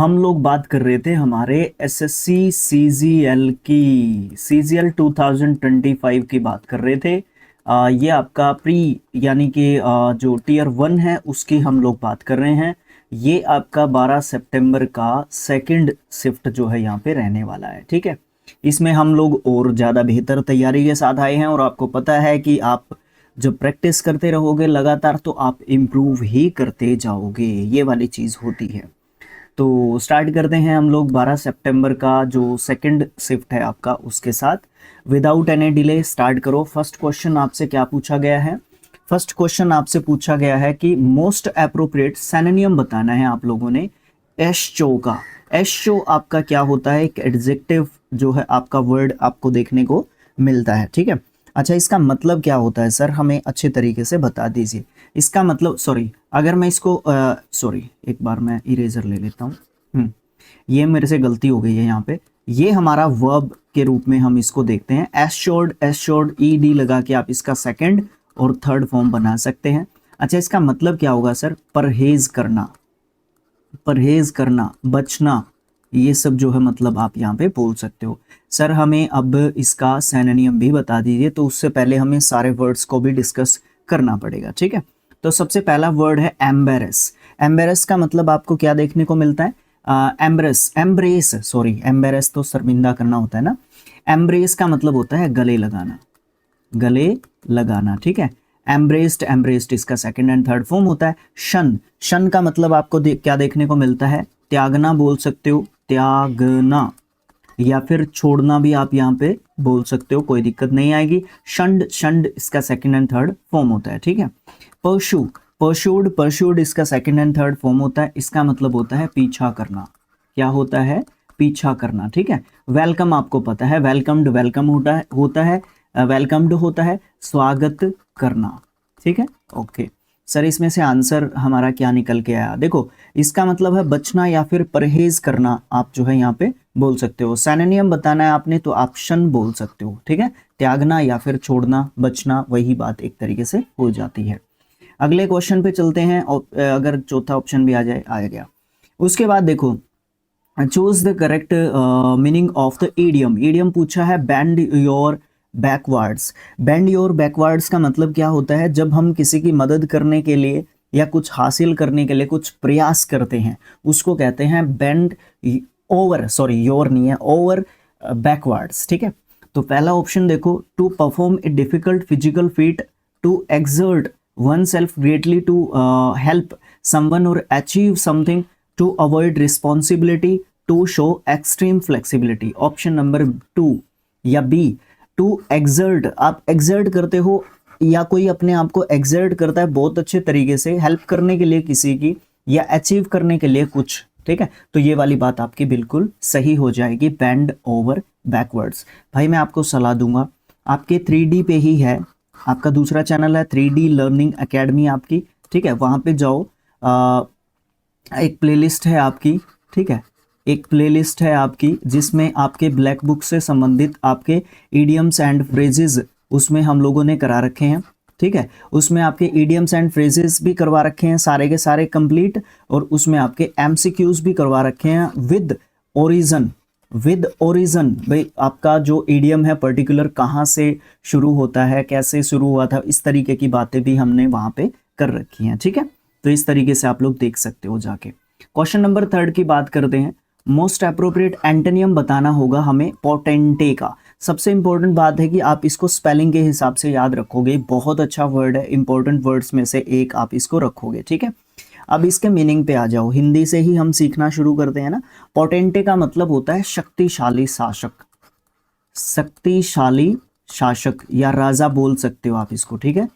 हम लोग बात कर रहे थे हमारे एसएससी सीजीएल की, सीजीएल 2025 की बात कर रहे थे। ये आपका प्री यानी कि जो टीयर 1 है उसकी हम लोग बात कर रहे हैं। ये आपका 12 सितंबर का सेकंड शिफ्ट जो है यहाँ पे रहने वाला है, ठीक है। इसमें हम लोग और ज़्यादा बेहतर तैयारी के साथ आए हैं और आपको पता है कि आप जब प्रैक्टिस करते रहोगे लगातार तो आप इम्प्रूव ही करते जाओगे, ये वाली चीज़ होती है। तो स्टार्ट करते हैं हम लोग 12 सितंबर का जो सेकंड शिफ्ट है आपका उसके साथ। विदाउट एनी डिले स्टार्ट करो। फर्स्ट क्वेश्चन आपसे क्या पूछा गया है? फर्स्ट क्वेश्चन आपसे पूछा गया है कि मोस्ट अप्रोप्रिएट सिनोनिम बताना है आप लोगों ने एशो का। एशो आपका क्या होता है? एक एडजेक्टिव जो है आपका वर्ड आपको देखने को मिलता है, ठीक है। अच्छा, इसका मतलब क्या होता है सर? हमें अच्छे तरीके से बता दीजिए। इसका मतलब सॉरी, अगर मैं इसको सॉरी एक बार मैं इरेजर ले लेता हूँ। ये मेरे से गलती हो गई है यहाँ पे। ये हमारा वर्ब के रूप में हम इसको देखते हैं। एश्योर्ड, एश्योर्ड ईडी लगा के आप इसका सेकंड और थर्ड फॉर्म बना सकते हैं। अच्छा, इसका मतलब क्या होगा सर? परहेज करना, परहेज करना, बचना, ये सब जो है मतलब आप यहाँ पे बोल सकते हो। सर हमें अब इसका सिनोनिम भी बता दीजिए। तो उससे पहले हमें सारे वर्ड्स को भी डिस्कस करना पड़ेगा, ठीक है। तो सबसे पहला वर्ड है एम्बेरस। एम्बेरस का मतलब आपको क्या देखने को मिलता है? एम्ब्रेस, एम्ब्रेस सॉरी, एम्बेरस तो शर्मिंदा करना होता है ना। एम्ब्रेस का मतलब होता है गले लगाना, गले लगाना, ठीक है। एम्ब्रेस्ड, एम्ब्रेस्ड इसका सेकंड एंड थर्ड फॉर्म होता है। शन, शन का मतलब आपको क्या देखने को मिलता है? त्यागना बोल सकते हो, त्यागना, या फिर छोड़ना भी आप यहाँ पे बोल सकते हो, कोई दिक्कत नहीं आएगी। शंड, शंड इसका सेकंड एंड थर्ड फॉर्म होता है, ठीक है। परशु, परशुड, परशुड इसका सेकंड एंड थर्ड फॉर्म होता है। इसका मतलब होता है पीछा करना। क्या होता है? पीछा करना, ठीक है। वेलकम आपको पता है, वेलकम्ड, वेलकम होता है वेलकम्ड होता है स्वागत करना, ठीक है। ओके सर, इसमें से आंसर हमारा क्या निकल के आया? देखो, इसका मतलब है बचना या फिर परहेज करना, आप जो है यहाँ पे बोल सकते हो। सिनोनिम बताना है आपने तो आप शन बोल सकते हो, ठीक है। त्यागना या फिर छोड़ना, बचना, वही बात एक तरीके से हो जाती है। अगले क्वेश्चन पे चलते हैं। अगर चौथा ऑप्शन भी आ जाए, आ गया। उसके बाद देखो, choose the correct meaning of the idiom. Idiom पूछा है bend your backwards. Bend your backwards का मतलब क्या होता है? जब हम किसी की मदद करने के लिए या कुछ हासिल करने के लिए कुछ प्रयास करते हैं उसको कहते हैं बेंड ओवर, सॉरी योर नहीं है, ओवर बैकवर्ड्स, ठीक है। तो पहला ऑप्शन देखो, to perform a difficult physical feat, to exert oneself greatly, to help someone or achieve something, to avoid responsibility, to show extreme flexibility. Option number 2 या B, to exert, आप exert करते हो या कोई अपने आप को एक्सर्ट करता है बहुत अच्छे तरीके से हेल्प करने के लिए किसी की या अचीव करने के लिए कुछ, ठीक है। तो ये वाली बात आपकी बिल्कुल सही हो जाएगी, बेंड ओवर बैकवर्ड्स। भाई मैं आपको सलाह दूंगा, आपके 3D पे ही है, आपका दूसरा चैनल है 3D लर्निंग एकेडमी आपकी, ठीक है। वहां पे जाओ, एक प्लेलिस्ट है आपकी, ठीक है, एक प्लेलिस्ट है आपकी जिसमें आपके ब्लैक बुक से संबंधित आपके इडियम्स एंड फ्रेजेस उसमें हम लोगों ने करा रखे हैं, ठीक है। उसमें आपके इडियम्स एंड फ्रेजेस भी करवा रखे हैं सारे के सारे कंप्लीट, और उसमें आपके एमसीक्यूज भी करवा रखे हैं विद ओरिजन, विद ओरिजन। भाई आपका जो इडियम है पर्टिकुलर कहाँ से शुरू होता है, कैसे शुरू हुआ था, इस तरीके की बातें भी हमने वहां पे कर रखी हैं, ठीक है। तो इस तरीके से आप लोग देख सकते हो जाके। क्वेश्चन नंबर 3 की बात करते हैं। मोस्ट अप्रोप्रिएट एंटोनियम बताना होगा हमें पोटेंटे का। सबसे इंपॉर्टेंट बात है कि आप इसको स्पेलिंग के हिसाब से याद रखोगे, बहुत अच्छा वर्ड है, इंपॉर्टेंट वर्ड्स में से एक आप इसको रखोगे, ठीक है। अब इसके मीनिंग पे आ जाओ, हिंदी से ही हम सीखना शुरू करते हैं ना। पोटेंटे का मतलब होता है शक्तिशाली शासक, शक्तिशाली शासक या राजा बोल सकते हो आप इसको, ठीक है।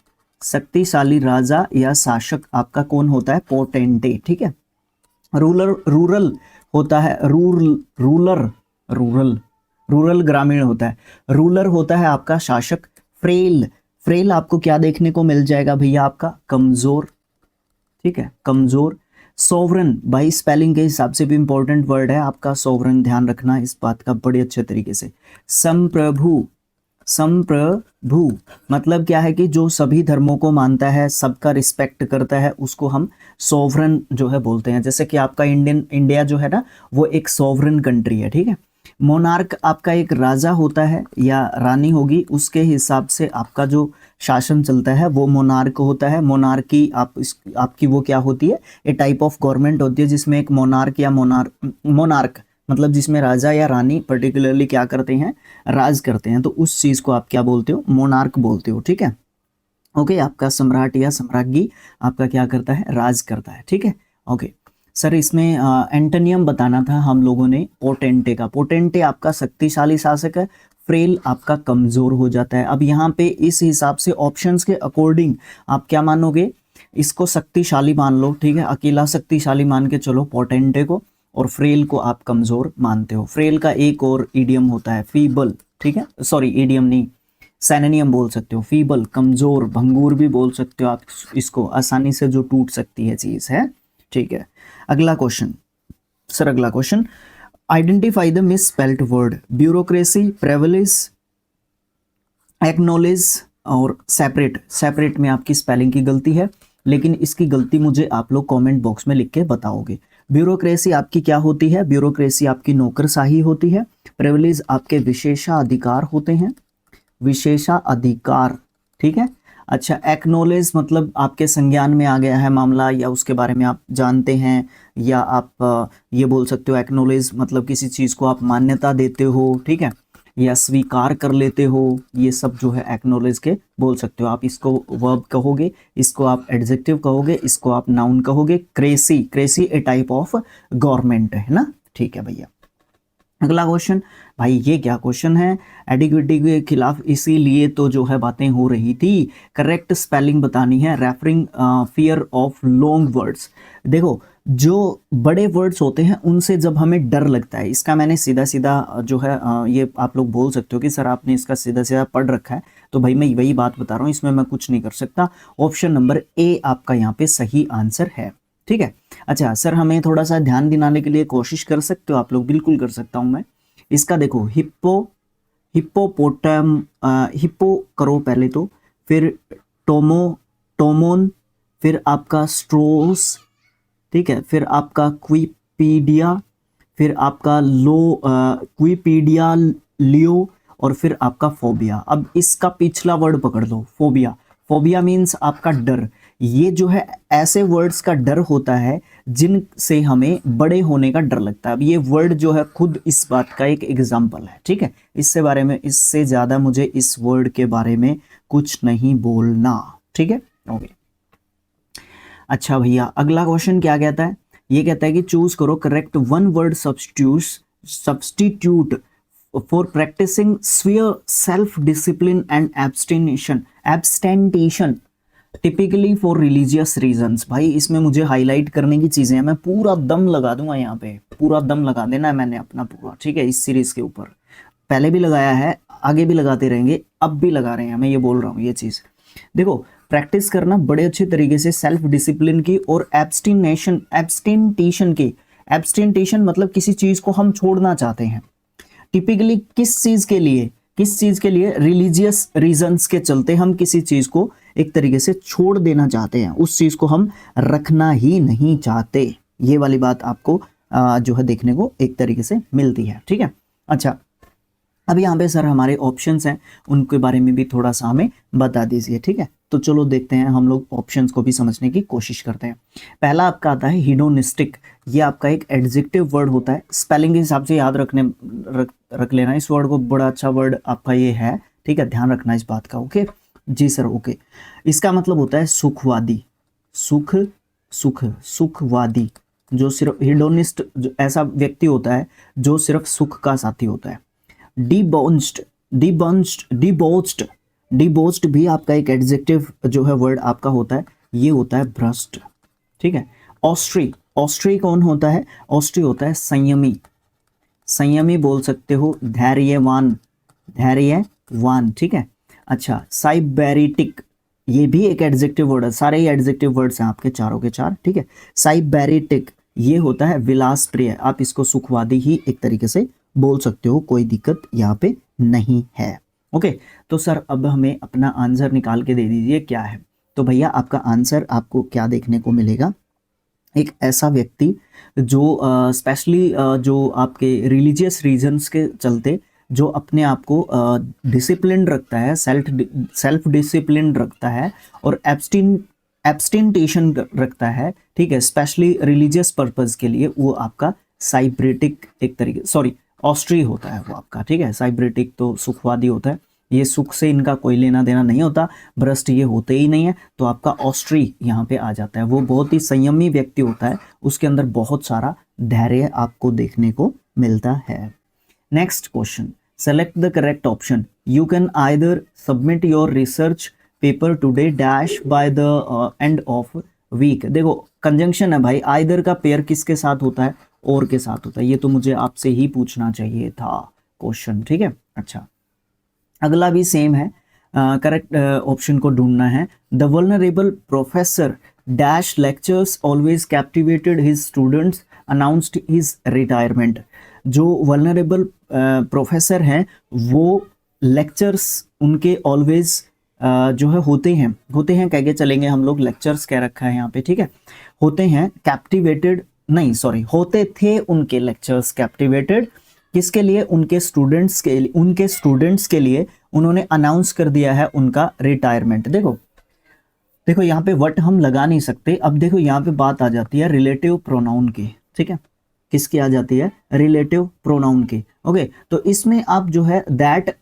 शक्तिशाली राजा या शासक आपका कौन होता है? पोटेंटे, ठीक है। रूरल, रूरल होता है, रूरल, रूरल ग्रामीण होता है। रूलर होता है आपका शासक। फ्रेल, फ्रेल आपको क्या देखने को मिल जाएगा भैया? आपका कमजोर, ठीक है, कमजोर। सोवरन, भाई स्पेलिंग के हिसाब से भी इंपॉर्टेंट वर्ड है आपका सोवरन, ध्यान रखना इस बात का बड़े अच्छे तरीके से। संप्रभु, संप्रभु मतलब क्या है कि जो सभी धर्मों को मानता है, सबका रिस्पेक्ट करता है, उसको हम सोवरन जो है बोलते हैं। जैसे कि आपका इंडिया जो है ना, वो एक सोवरन कंट्री है, ठीक है। मोनार्क आपका एक राजा होता है या रानी होगी, उसके हिसाब से आपका जो शासन चलता है वो मोनार्क होता है। मोनार्की आपकी वो क्या होती है, ए टाइप ऑफ गवर्नमेंट होती है जिसमें एक मोनार्क या मोनार्क मतलब जिसमें राजा या रानी पर्टिकुलरली क्या करते हैं, राज करते हैं। तो उस चीज को आप क्या बोलते हो, मोनार्क बोलते हो, ठीक है। ओके, आपका सम्राट या सम्राज्ञी आपका क्या करता है, राज करता है, ठीक है। ओके सर, इसमें एंटोनियम बताना था हम लोगों ने पोटेंटे का। पोटेंटे आपका शक्तिशाली शासक है, फ्रेल आपका कमजोर हो जाता है। अब यहाँ पे इस हिसाब से ऑप्शंस के अकॉर्डिंग आप क्या मानोगे, इसको शक्तिशाली मान लो, ठीक है, अकेला शक्तिशाली मान के चलो पोटेंटे को, और फ्रेल को आप कमजोर मानते हो। फ्रेल का एक और ईडियम होता है फीबल, ठीक है, सॉरी ईडियम नहीं, सैनोनियम बोल सकते हो। फीबल कमजोर, भंगूर भी बोल सकते हो आप इसको, आसानी से जो टूट सकती है चीज है, ठीक है। अगला क्वेश्चन सर, अगला question, identify the miss spelled word. Bureaucracy, privilege, acknowledge और सेपरेट। सेपरेट में आपकी स्पेलिंग की गलती है, लेकिन इसकी गलती मुझे आप लोग कमेंट बॉक्स में लिख के बताओगे। ब्यूरोक्रेसी आपकी क्या होती है, ब्यूरोक्रेसी आपकी नौकरशाही होती है। प्रिविलेज आपके विशेषाधिकार होते हैं, विशेषाधिकार, ठीक है। अच्छा, एक्नॉलेज मतलब आपके संज्ञान में आ गया है मामला, या उसके बारे में आप जानते हैं, या आप ये बोल सकते हो एक्नॉलेज मतलब किसी चीज को आप मान्यता देते हो, ठीक है, या स्वीकार कर लेते हो। ये सब जो है एक्नॉलेज के बोल सकते हो आप। इसको वर्ब कहोगे, इसको आप एडजेक्टिव कहोगे, इसको आप नाउन कहोगे। Cracy, cracy A type of government है ना, ठीक है भैया। अगला क्वेश्चन, भाई ये क्या क्वेश्चन है, एडिक्विटी के खिलाफ इसीलिए तो जो है बातें हो रही थी। करेक्ट स्पेलिंग बतानी है, referring fear of long words. देखो, जो बड़े वर्ड्स होते हैं उनसे जब हमें डर लगता है, इसका मैंने सीधा सीधा जो है ये आप लोग बोल सकते हो कि सर आपने इसका सीधा सीधा पढ़ रखा है, तो भाई मैं वही बात बता रहा हूँ, इसमें मैं कुछ नहीं कर सकता। ऑप्शन नंबर ए आपका यहाँ पे सही आंसर है, ठीक है। अच्छा सर, हमें थोड़ा सा ध्यान दिलाने के लिए कोशिश कर सकते हो आप लोग, बिल्कुल कर सकता हूं मैं। इसका देखो, हिप्पोपोटम, हिप्पो करो पहले तो, फिर टोमोन, फिर आपका स्ट्रोस, ठीक है, फिर आपका क्विपीडिया, फिर आपका क्विपीडिया लियो, और फिर आपका फोबिया। अब इसका पिछला वर्ड पकड़ लो, फोबिया। फोबिया मीन्स आपका डर। ये जो है ऐसे वर्ड्स का डर होता है जिनसे हमें बड़े होने का डर लगता है। अब ये वर्ड जो है खुद इस बात का एक एग्जाम्पल है, ठीक है। इससे बारे में, इससे ज्यादा मुझे इस वर्ड के बारे में कुछ नहीं बोलना, ठीक है, ओके। अच्छा भैया, अगला क्वेश्चन क्या कहता है, ये कहता है कि चूज करो correct one word substitute for practicing swear self discipline and abstention typically for religious reasons. भाई इसमें मुझे हाईलाइट करने की चीजें हैं, मैं पूरा दम लगा दूंगा यहाँ पे, पूरा दम लगा देना है मैंने अपना पूरा, ठीक है। इस सीरीज के ऊपर पहले भी लगाया है, आगे भी लगाते रहेंगे, अब भी लगा रहे हैं, मैं ये बोल रहा हूँ ये चीज। देखो, प्रैक्टिस करना बड़े अच्छे तरीके से सेल्फ डिसिप्लिन की और एब्सटेंटेशन की। एब्सटेंटेशन मतलब किसी चीज को हम छोड़ना चाहते हैं, टिपिकली किस चीज के लिए, किस चीज के लिए, रिलीजियस रीजंस के चलते हम किसी चीज को एक तरीके से छोड़ देना चाहते हैं, उस चीज को हम रखना ही नहीं चाहते। ये वाली बात आपको जो है देखने को एक तरीके से मिलती है, ठीक है। अच्छा, अब यहाँ पे सर हमारे ऑप्शंस हैं, उनके बारे में भी थोड़ा सा हमें बता दीजिए, ठीक है। तो चलो देखते हैं, हम लोग ऑप्शंस को भी समझने की कोशिश करते हैं। पहला आपका आता है हिडोनिस्टिक। ये आपका एक एडजेक्टिव वर्ड होता है, स्पेलिंग के हिसाब से याद रख लेना इस वर्ड को, बड़ा अच्छा वर्ड आपका ये है, ठीक है, ध्यान रखना इस बात का, ओके जी सर, ओके। इसका मतलब होता है सुखवादी, सुखवादी, जो सिर्फ हिडोनिस्ट ऐसा व्यक्ति होता है जो सिर्फ सुख का साथी होता है। डिबोच्ड भी आपका एक एडजेक्टिव जो है वर्ड आपका होता है, ये होता है भ्रष्ट, ठीक है। ऑस्ट्री कौन होता है, ऑस्ट्री होता है संयमी, संयमी बोल सकते हो, धैर्यवान, ठीक है। अच्छा, साइबेरिटिक, ये भी एक एडजेक्टिव वर्ड है, सारे ही एडजेक्टिव वर्ड्स हैं आपके चारों के चार, ठीक है। साइबेरिटिक ये होता है विलास प्रिय, आप इसको सुखवादी ही एक तरीके से बोल सकते हो, कोई दिक्कत यहाँ पे नहीं है, ओके, तो सर अब हमें अपना आंसर निकाल के दे दीजिए क्या है। तो भैया आपका आंसर आपको क्या देखने को मिलेगा, एक ऐसा व्यक्ति जो स्पेशली जो आपके रिलीजियस रीजंस के चलते जो अपने आप को डिसिप्लिन रखता है, सेल्फ डिसिप्लिन रखता है और एब्सटिंटेशन रखता है, ठीक है, स्पेशली रिलीजियस पर्पस के लिए, वो आपका साइब्रेटिक एक तरीके, सॉरी ऑस्ट्री होता है वो आपका, ठीक है। साइब्रेटिक तो सुखवादी होता है, ये सुख से इनका कोई लेना देना नहीं होता, भ्रष्ट ये होते ही नहीं है, तो आपका ऑस्ट्री यहाँ पे आ जाता है। वो बहुत ही संयमी व्यक्ति होता है, उसके अंदर बहुत सारा धैर्य आपको देखने को मिलता है। Next question, select the correct option. You can either submit your research paper today dash by the end of week. देखो कंजंक्शन है भाई, आइदर का पेयर किसके साथ होता है, और के साथ होता है, ये तो मुझे आपसे ही पूछना चाहिए था क्वेश्चन, ठीक है। अच्छा, अगला भी सेम है, करेक्ट ऑप्शन को ढूंढना है। The vulnerable professor dash lectures always captivated his students announced his retirement. जो वल्नरेबल प्रोफेसर हैं वो लेक्चर्स उनके ऑलवेज जो है होते हैं कह के चलेंगे हम लोग, लेक्चर्स कह रखा है यहाँ पे, ठीक है, होते हैं कैप्टिवेटेड, नहीं सॉरी, होते थे उनके लेक्चर्स कैप्टिवेटेड, किसके लिए, उनके स्टूडेंट्स के लिए उन्होंने अनाउंस कर दिया है उनका रिटायरमेंट। देखो यहाँ पे वट हम लगा नहीं सकते। अब देखो यहाँ पे बात आ जाती है रिलेटिव प्रोनाउन की, ठीक है, किसकी आ जाती है, रिलेटिव प्रोनाउन की। ओके, तो इसमें आप जो है दैट,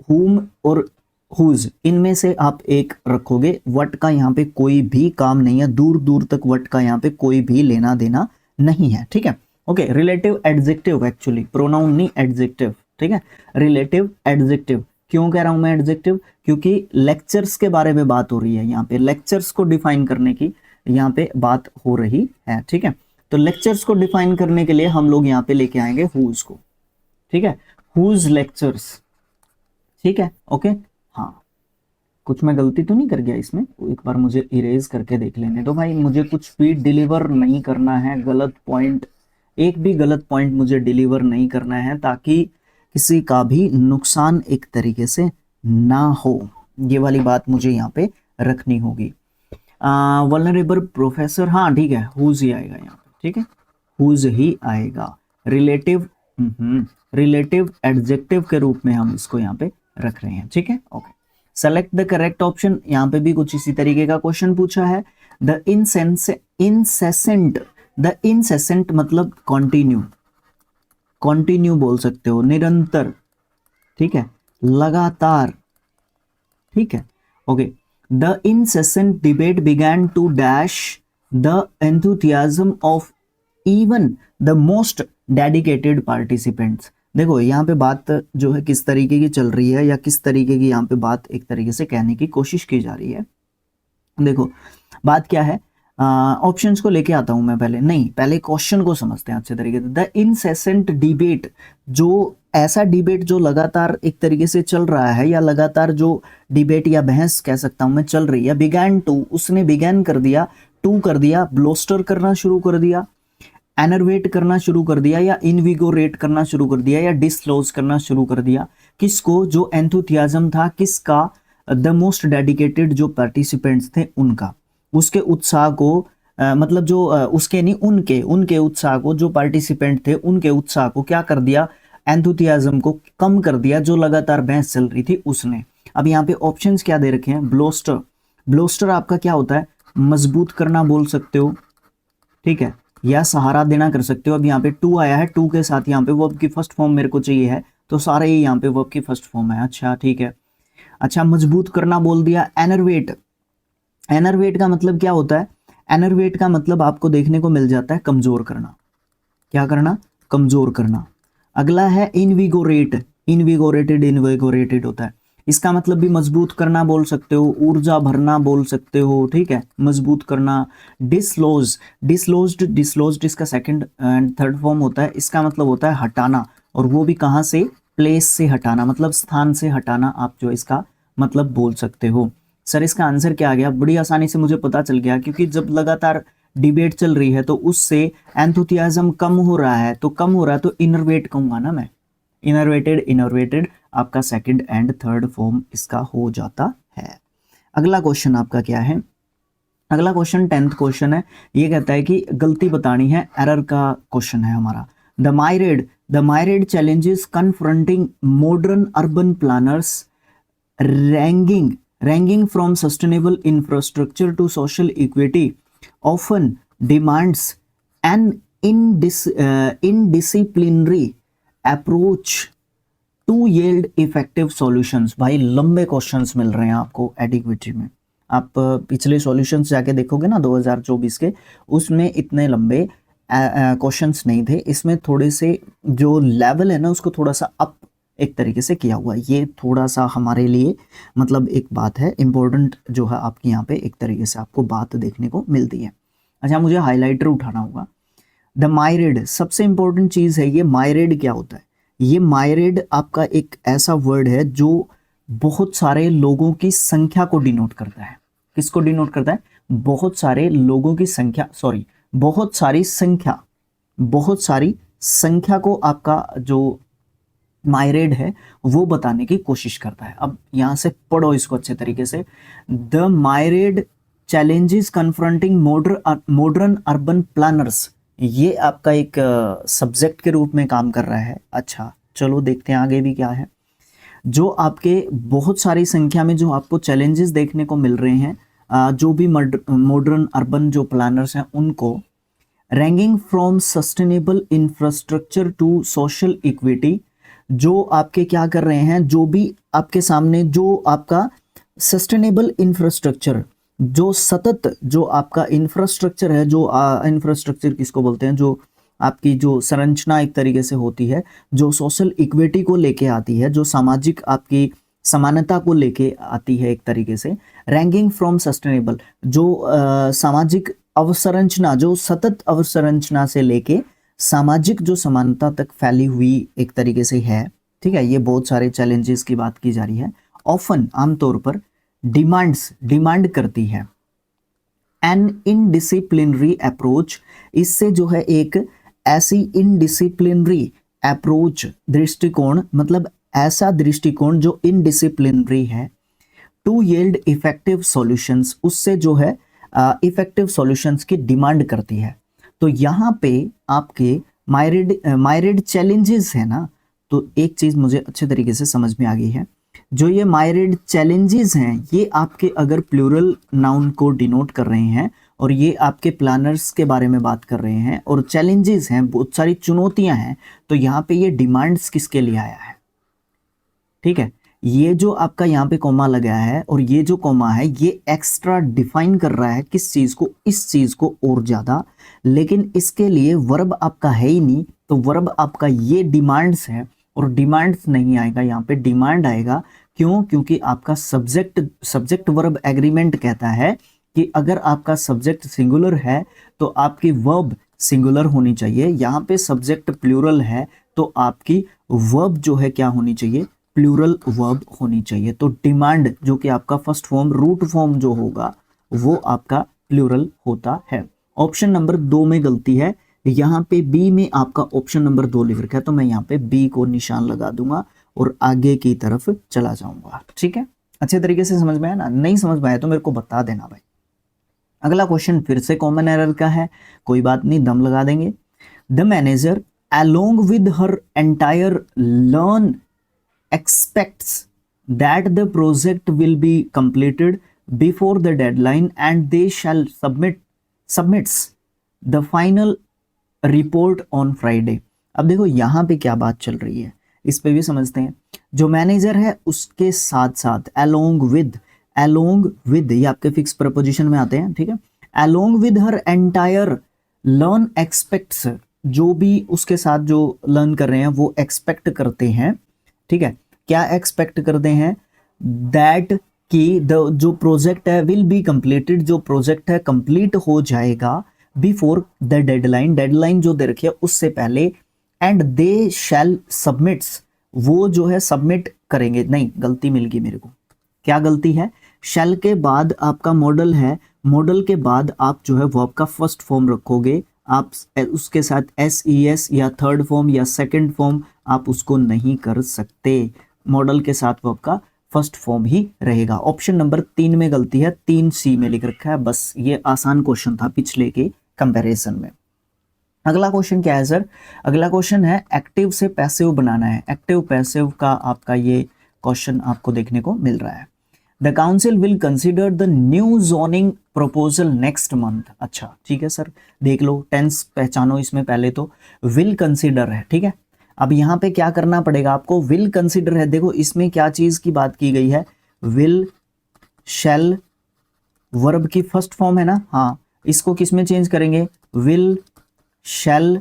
हुम और हुज, इनमें से आप एक रखोगे। वट का यहाँ पे कोई भी काम नहीं है, दूर दूर तक वट का यहाँ पे कोई भी लेना देना नहीं है, ठीक है। Okay, relative adjective, actually pronoun नहीं एडजेक्टिव, ठीक है, रिलेटिव एडजेक्टिव। क्यों कह रहा हूं मैं एडजेक्टिव, क्योंकि लेक्चर्स के बारे में बात हो रही है यहाँ पे, लेक्चर्स को डिफाइन करने की यहाँ पे बात हो रही है, ठीक है। तो लेक्चर्स को डिफाइन करने के लिए हम लोग यहाँ पे लेके आएंगे हुज को, ठीक है, हुज लेक्चर्स, ठीक है। ओके, हाँ, कुछ मैं गलती तो नहीं कर गया इसमें, एक बार मुझे इरेज करके देख लेने दो भाई, मुझे कुछ भी डिलीवर नहीं करना है, गलत पॉइंट, एक भी गलत पॉइंट मुझे डिलीवर नहीं करना है, ताकि किसी का भी नुकसान एक तरीके से ना हो, ये वाली बात मुझे यहाँ पे रखनी होगी। वल्नरेबल प्रोफेसर, हाँ ठीक है, हुज ही आएगा यहाँ पे, ठीक है, हुज ही आएगा। रिलेटिव एडजेक्टिव के रूप में हम इसको यहाँ पे रख रहे हैं, ठीक है। Okay, select the correct option. यहाँ पे भी कुछ इसी तरीके का क्वेश्चन पूछा है। द इंसेसेंट मतलब कॉन्टिन्यू बोल सकते हो, निरंतर, ठीक है, लगातार, ठीक है। Okay, the incessant debate began to dash the enthusiasm of even the most dedicated participants. देखो यहाँ पे बात जो है किस तरीके की चल रही है, या किस तरीके की यहाँ पे बात एक तरीके से कहने की कोशिश की जा रही है। देखो बात क्या है, ऑप्शंस को लेके आता हूं मैं, पहले क्वेश्चन को समझते हैं अच्छे तरीके से। द इनसेसेंट डिबेट, जो ऐसा डिबेट जो लगातार एक तरीके से चल रहा है, या लगातार जो डिबेट या बहस कह सकता हूं मैं चल रही है। बिगैन टू, उसने बिगैन कर दिया, टू कर दिया, ब्लोस्टर करना शुरू कर दिया, एनर्वेट करना शुरू कर दिया, या इनविगोरेट करना शुरू कर दिया, या डिसक्लोज करना शुरू कर दिया। किसको, जो एंथुसियाज्म था किसका, द मोस्ट डेडिकेटेड जो पार्टिसिपेंट्स थे उनका, उसके उत्साह को मतलब जो उसके नहीं, उनके उत्साह को, जो पार्टिसिपेंट थे उनके उत्साह को क्या कर दिया, एंथुसियाज्म को कम कर दिया, जो लगातार बहस चल रही थी उसने। अब यहाँ पे ऑप्शंस क्या दे रखे हैं, ब्लोस्टर आपका क्या होता है, मजबूत करना बोल सकते हो, ठीक है, या सहारा देना कर सकते हो। अब यहाँ पे टू आया है, टू के साथ यहाँ पे वर्ब की फर्स्ट फॉर्म मेरे को चाहिए है, तो सारे ही यहाँ पे वर्ब की फर्स्ट फॉर्म है। अच्छा ठीक है, अच्छा मजबूत करना बोल दिया। एनर्वेट का मतलब क्या होता है, एनर्वेट का मतलब आपको देखने को मिल जाता है कमजोर करना, क्या करना, कमजोर करना। अगला है इनविगोरेटेड होता है, इसका मतलब भी मजबूत करना बोल सकते हो, ऊर्जा भरना बोल सकते हो, ठीक है, मजबूत करना। डिसलोज्ड इसका सेकंड एंड थर्ड फॉर्म होता है, इसका मतलब होता है हटाना, और वो भी कहाँ से, प्लेस से हटाना, मतलब स्थान से हटाना, आप जो इसका मतलब बोल सकते हो। सर इसका आंसर क्या आ गया, बड़ी आसानी से मुझे पता चल गया, क्योंकि जब लगातार डिबेट चल रही है तो उससे एंथुसियाज्म कम हो रहा है, तो इनर्वेट कहूंगा ना मैं, इनर्वेटेड इनर्वेटेड आपका सेकंड एंड थर्ड फॉर्म इसका हो जाता है। अगला क्वेश्चन आपका क्या है, अगला क्वेश्चन 10th क्वेश्चन है। ये कहता है कि गलती बतानी है, एरर का क्वेश्चन है हमारा। The myriad challenges confronting modern urban planners ranging from sustainable infrastructure to social equity often demands an indisciplinary approach to yield effective solutions। भाई लंबे क्वेश्चंस मिल रहे हैं आपको एडिक्विटी में। आप पिछले सॉल्यूशंस जाके देखोगे ना 2024 के, उसमें इतने लंबे क्वेश्चंस नहीं थे। इसमें थोड़े से जो लेवल है ना उसको थोड़ा सा अप एक तरीके से किया हुआ है। ये थोड़ा सा हमारे लिए मतलब एक बात है इम्पोर्टेंट जो है आपकी यहाँ पे एक तरीके से आपको बात देखने को मिलती है। अच्छा, मुझे हाईलाइटर उठाना होगा। द मायरेड सबसे इंपॉर्टेंट चीज़ है। ये मायरेड क्या होता है? ये मायरेड आपका एक ऐसा वर्ड है जो बहुत सारे लोगों की संख्या को डिनोट करता है। किसको डिनोट करता है? बहुत सारे लोगों की संख्या, सॉरी बहुत सारी संख्या को आपका जो मायरेड है वो बताने की कोशिश करता है। अब यहां से पढ़ो इसको अच्छे तरीके से। The myriad challenges confronting modern urban planners, ये आपका एक सब्जेक्ट के रूप में काम कर रहा है। अच्छा चलो देखते हैं आगे भी क्या है। जो आपके बहुत सारी संख्या में जो आपको चैलेंजेस देखने को मिल रहे हैं, जो भी मॉडर्न अर्बन जो प्लानर्स हैं उनको, ranking from sustainable infrastructure to social equity, जो आपके क्या कर रहे हैं, जो भी आपके सामने जो आपका सस्टेनेबल इंफ्रास्ट्रक्चर, जो सतत जो आपका इंफ्रास्ट्रक्चर है, जो इंफ्रास्ट्रक्चर किसको बोलते हैं, जो आपकी जो संरचना एक तरीके से होती है, जो सोशल इक्विटी को लेके आती है, जो सामाजिक आपकी समानता को लेके आती है एक तरीके से। रैंकिंग फ्रॉम सस्टेनेबल, जो सामाजिक अवसंरचना, जो सतत अवसंरचना से लेके सामाजिक जो समानता तक फैली हुई एक तरीके से है। ठीक है, ये बहुत सारे चैलेंजेस की बात की जा रही है। ऑफन आमतौर पर डिमांड करती है एन इनडिसिप्लिनरी अप्रोच, इससे जो है एक ऐसी इनडिसिप्लिनरी अप्रोच, दृष्टिकोण, मतलब ऐसा दृष्टिकोण जो इनडिसिप्लिनरी है, टू यील्ड इफेक्टिव सॉल्यूशंस, उससे जो है इफेक्टिव सॉल्यूशंस की डिमांड करती है। तो यहाँ पे आपके मायरेड चैलेंजेस है ना, तो एक चीज मुझे अच्छे तरीके से समझ में आ गई है। जो ये मायरेड चैलेंजेस हैं ये आपके अगर प्लूरल नाउन को डिनोट कर रहे हैं और ये आपके प्लानर्स के बारे में बात कर रहे हैं और चैलेंजेस हैं, बहुत सारी चुनौतियां हैं, तो यहाँ पे ये डिमांड्स किसके लिए आया है? ठीक है, ये जो आपका यहाँ पे कॉमा लगाया है और ये जो कॉमा है ये एक्स्ट्रा डिफाइन कर रहा है किस चीज को, इस चीज को और ज्यादा, लेकिन इसके लिए वर्ब आपका है ही नहीं, तो वर्ब आपका ये डिमांड्स है और डिमांड्स नहीं आएगा, यहाँ पे डिमांड आएगा। क्यों? क्योंकि आपका सब्जेक्ट वर्ब एग्रीमेंट कहता है कि अगर आपका सब्जेक्ट सिंगुलर है तो आपकी वर्ब सिंगुलर होनी चाहिए। यहाँ पे सब्जेक्ट प्लूरल है तो आपकी वर्ब जो है क्या होनी चाहिए? प्लूरल वर्ब होनी चाहिए। तो डिमांड जो कि आपका फर्स्ट फॉर्म रूट फॉर्म जो होगा वो आपका प्लूरल होता है। ऑप्शन नंबर 2 में गलती है, यहाँ पे बी में आपका ऑप्शन नंबर 2 लिख रखा है, तो मैं यहाँ पे बी को निशान लगा दूंगा और आगे की तरफ चला जाऊंगा। ठीक है, अच्छे तरीके से समझ में आया ना? नहीं समझ में आया तो मेरे को बता देना भाई। अगला क्वेश्चन फिर से कॉमन एरर का है, कोई बात नहीं, दम लगा देंगे। The manager along with her entire learn expects that the project will be completed before the deadline and they shall submits the final report on Friday। अब देखो यहाँ पे क्या बात चल रही है, इस पे भी समझते हैं। जो मैनेजर है उसके साथ साथ along with ये आपके फिक्स प्रपोजिशन में आते हैं। ठीक है, along with her entire learn expects, जो भी उसके साथ जो लर्न कर रहे हैं वो एक्सपेक्ट करते हैं। ठीक है, क्या एक्सपेक्ट करते हैं? दैट कि जो प्रोजेक्ट है विल बी कंप्लीटेड, जो प्रोजेक्ट है कंप्लीट हो जाएगा बिफोर द डेडलाइन जो दे रखी है उससे पहले, एंड दे शैल सबमिट्स, वो जो है सबमिट करेंगे। नहीं, गलती मिल गई मेरे को। क्या गलती है? शैल के बाद आपका मॉडल है, मॉडल के बाद आप जो है वर्ब का फर्स्ट फॉर्म रखोगे, आप उसके साथ SES या थर्ड फॉर्म या सेकंड फॉर्म आप उसको नहीं कर सकते। मॉडल के साथ वर्ब का फर्स्ट फॉर्म ही रहेगा। ऑप्शन नंबर 3 में गलती है, 3C में लिख रखा है। बस ये आसान क्वेश्चन था पिछले के कंपैरिजन में। अगला क्वेश्चन क्या है सर? अगला क्वेश्चन है एक्टिव से पैसिव बनाना है। एक्टिव पैसिव का आपका ये क्वेश्चन आपको देखने को मिल रहा है। The council will consider the new zoning proposal next month. अच्छा ठीक है सर, देख लो टेंस पहचानो इसमें। पहले तो विल कंसिडर है, ठीक है। अब यहाँ पे क्या करना पड़ेगा आपको? विल कंसिडर है, देखो इसमें क्या चीज की बात की गई है? विल शैल वर्ब की फर्स्ट फॉर्म है ना, हाँ, इसको किस में चेंज करेंगे? विल शैल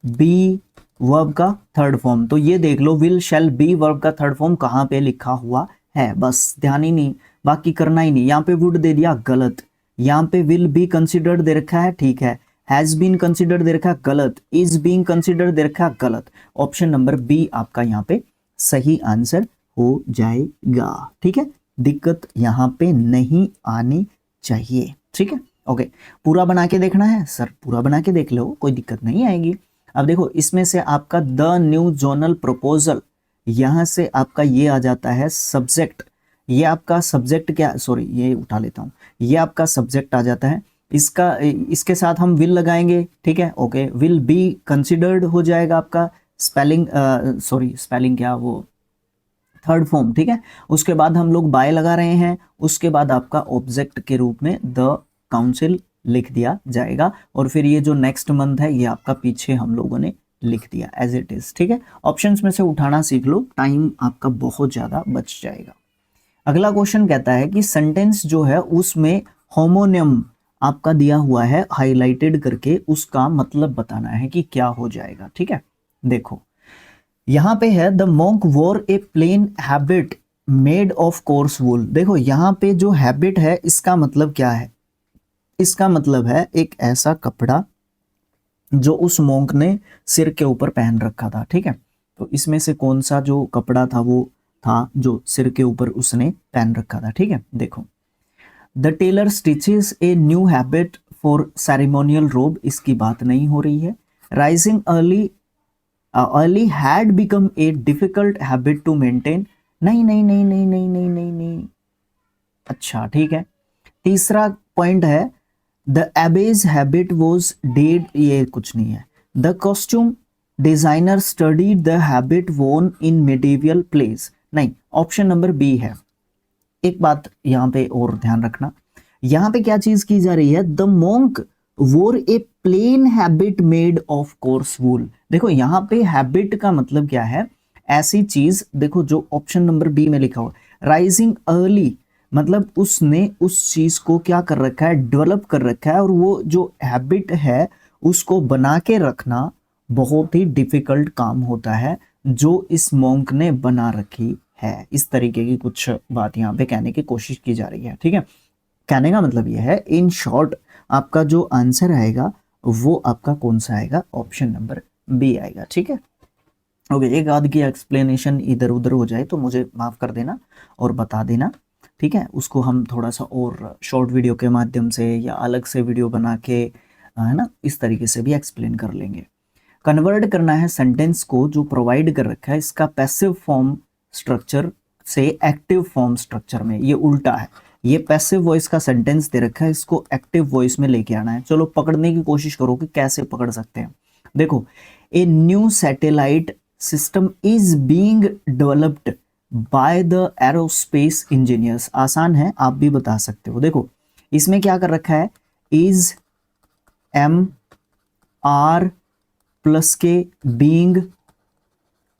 बी वर्ब का थर्ड फॉर्म। तो ये देख लो विल शैल बी वर्ब का थर्ड फॉर्म कहाँ पे लिखा हुआ है, बस ध्यान ही नहीं, बाकी करना ही नहीं। यहाँ पे वुड दे दिया, गलत। यहाँ पे विल बी कंसिडर्ड दे रखा है, ठीक है। हैज बीन कंसिडर्ड दे रखा है, गलत। इज बीइंग कंसिडर्ड दे रखा है, गलत। ऑप्शन नंबर बी आपका यहाँ पे सही आंसर हो जाएगा, ठीक है। दिक्कत यहाँ पे नहीं आनी चाहिए, ठीक है। ओके, पूरा बना के देखना है सर? पूरा बना के देख लो, कोई दिक्कत नहीं आएगी। अब देखो इसमें से आपका द न्यू जोनल प्रपोजल, यहां से आपका ये आ जाता है सब्जेक्ट। ये आपका सब्जेक्ट क्या, सॉरी ये उठा लेता हूं, ये आपका सब्जेक्ट आ जाता है। इसके साथ हम विल लगाएंगे, ठीक है। ओके, विल बी कंसिडर्ड हो जाएगा आपका स्पेलिंग, सॉरी स्पेलिंग क्या, वो थर्ड फॉर्म, ठीक है। उसके बाद हम लोग बाय लगा रहे हैं, उसके बाद आपका ऑब्जेक्ट के रूप में द काउंसिल लिख दिया जाएगा। और फिर ये जो नेक्स्ट मंथ है ये आपका पीछे हम लोगों ने लिख दिया एज इट इज, ठीक है। ऑप्शंस में से उठाना सीख लो, टाइम आपका बहुत ज्यादा बच जाएगा। अगला क्वेश्चन कहता है कि सेंटेंस जो है उसमें होमोनियम आपका दिया हुआ है हाईलाइटेड करके, उसका मतलब बताना है कि क्या हो जाएगा, ठीक है। देखो यहां पे है the monk wore a plain habit made of coarse wool. देखो यहां पे जो हैबिट है इसका मतलब क्या है? इसका मतलब है एक ऐसा कपड़ा जो उस मॉन्क ने सिर के ऊपर पहन रखा था, ठीक है। तो इसमें से कौन सा जो कपड़ा था वो था जो सिर के ऊपर उसने पहन रखा था, ठीक है। देखो the tailor stitches a new habit for ceremonial robe, इसकी बात नहीं हो रही है। Rising early had become a difficult habit to maintain, नहीं नहीं नहीं नहीं नहीं नहीं नहीं नहीं। अच्छा ठीक है। तीसरा पॉइंट है द एबेज हैबिट वॉज डेड, ये कुछ नहीं है। The costume designer studied the habit वोन इन मेडिवियल प्लेस, नहीं, ऑप्शन नंबर बी है। एक बात यहां पे और ध्यान रखना, यहां पे क्या चीज की जा रही है? The monk wore a plain habit made of coarse wool. देखो यहां पे हैबिट का मतलब क्या है? ऐसी चीज, देखो जो ऑप्शन नंबर बी में लिखा हुआ राइजिंग अर्ली, मतलब उसने उस चीज को क्या कर रखा है? डेवलप कर रखा है। और वो जो हैबिट है उसको बना के रखना बहुत ही डिफिकल्ट काम होता है जो इस मॉन्क ने बना रखी है। इस तरीके की कुछ बात यहाँ पे कहने की कोशिश की जा रही है, ठीक है। कहने का मतलब यह है, इन शॉर्ट आपका जो आंसर आएगा वो आपका कौन सा आएगा? ऑप्शन नंबर बी आएगा, ठीक है। ओके, एक आध की एक्सप्लेनेशन इधर उधर हो जाए तो मुझे माफ कर देना और बता देना, ठीक है। उसको हम थोड़ा सा और शॉर्ट वीडियो के माध्यम से या अलग से वीडियो बना के, है ना, इस तरीके से भी एक्सप्लेन कर लेंगे। कन्वर्ट करना है सेंटेंस को जो प्रोवाइड कर रखा है इसका पैसिव फॉर्म स्ट्रक्चर से एक्टिव फॉर्म स्ट्रक्चर में, ये उल्टा है। ये पैसिव वॉइस का सेंटेंस दे रखा है, इसको एक्टिव वॉइस में लेके आना है। चलो पकड़ने की कोशिश करो कि कैसे पकड़ सकते हैं। देखो, ए new satellite system is being developed by the aerospace engineers. आसान है, आप भी बता सकते हो। देखो इसमें क्या कर रखा है? इज एम आर प्लस के बीइंग,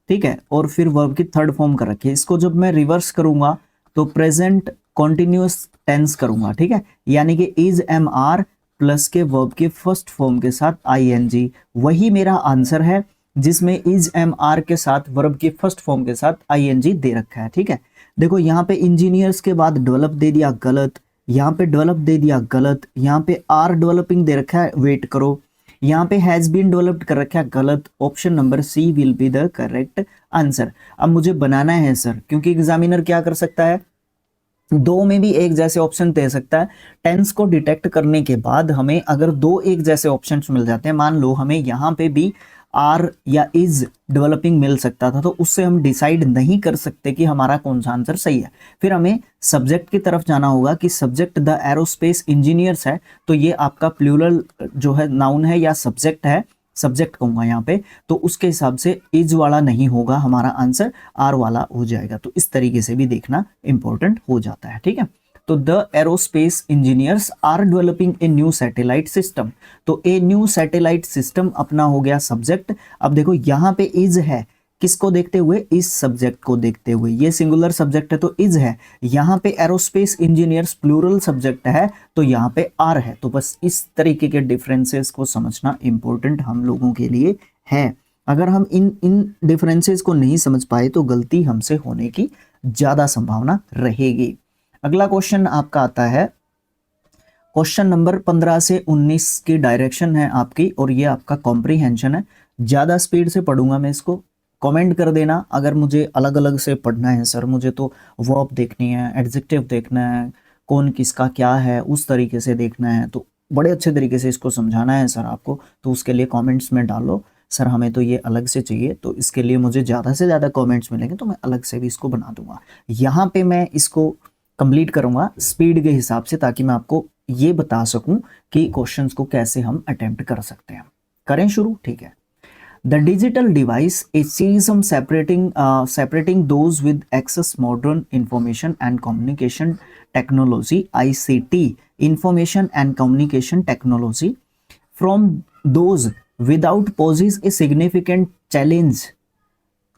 ठीक है, और फिर वर्ब की थर्ड फॉर्म कर रखी है। इसको जब मैं रिवर्स करूंगा तो प्रेजेंट कॉन्टिन्यूअस टेंस करूंगा, ठीक है। यानी कि इज एम आर प्लस के वर्ब के फर्स्ट फॉर्म के साथ आईएनजी, वही मेरा आंसर है जिसमें इज एम आर के साथ वर्ब के फर्स्ट फॉर्म के साथ आईएनजी दे रखा है, ठीक है। देखो यहाँ पे इंजीनियर्स के बाद डेवलप दे दिया, गलत। यहाँ पे डेवलप दे दिया, गलत। यहाँ पे आर डेवलपिंग दे रखा है, वेट करो। यहाँ पे हैज बीन डेवलप्ड कर रखा है, गलत। Option number C will be the correct answer. अब मुझे बनाना है सर, क्योंकि एग्जामिनर क्या कर सकता है? दो में भी एक जैसे ऑप्शन दे सकता है। टेंस को डिटेक्ट करने के बाद हमें अगर दो एक जैसे ऑप्शंस मिल जाते हैं, मान लो हमें यहाँ पे भी आर या इज डेवलपिंग मिल सकता था, तो उससे हम डिसाइड नहीं कर सकते कि हमारा कौन सा आंसर सही है। फिर हमें सब्जेक्ट की तरफ जाना होगा कि सब्जेक्ट द एरोस्पेस इंजीनियर्स है, तो ये आपका प्लूरल जो है नाउन है या सब्जेक्ट है, सब्जेक्ट कहूंगा यहाँ पे, तो उसके हिसाब से इज वाला नहीं होगा, हमारा आंसर आर वाला हो जाएगा। तो इस तरीके से भी देखना इंपॉर्टेंट हो जाता है, ठीक है। तो the aerospace engineers are developing a new satellite system, तो ए न्यू सैटेलाइट सिस्टम अपना हो गया सब्जेक्ट। अब देखो यहाँ पे इज है, किसको देखते हुए, इस सब्जेक्ट को देखते हुए, ये सिंगुलर सब्जेक्ट है तो इज है, यहाँ पे एरोस्पेस इंजीनियर्स प्लूरल सब्जेक्ट है तो यहाँ पे आर है। तो बस इस तरीके के डिफरेंसेस को समझना इंपॉर्टेंट हम लोगों के लिए है। अगर हम इन डिफरेंसेस को नहीं समझ पाए तो गलती हमसे होने की ज्यादा संभावना रहेगी। अगला क्वेश्चन आपका आता है, क्वेश्चन नंबर 15 से 19 की डायरेक्शन है आपकी, और ये आपका कॉम्प्रीहेंशन है। ज्यादा स्पीड से पढ़ूंगा मैं इसको, कमेंट कर देना अगर मुझे अलग अलग से पढ़ना है सर, मुझे तो वर्ब देखनी है, एडजेक्टिव देखना है, कौन किसका क्या है उस तरीके से देखना है, तो बड़े अच्छे तरीके से इसको समझाना है सर आपको, तो उसके लिए कमेंट्स में डालो सर हमें तो ये अलग से चाहिए, तो इसके लिए मुझे ज़्यादा से ज़्यादा कमेंट्स मिलेंगे तो मैं अलग से भी इसको बना दूंगा। यहाँ पे मैं इसको कंप्लीट करूंगा स्पीड के हिसाब से, ताकि मैं आपको ये बता सकूं कि क्वेश्चंस को कैसे हम अटेम्प्ट कर सकते हैं। करें शुरू, ठीक है। The digital device is system separating those with access modern information and communication technology (ICT) information and communication technology from those without poses a significant challenge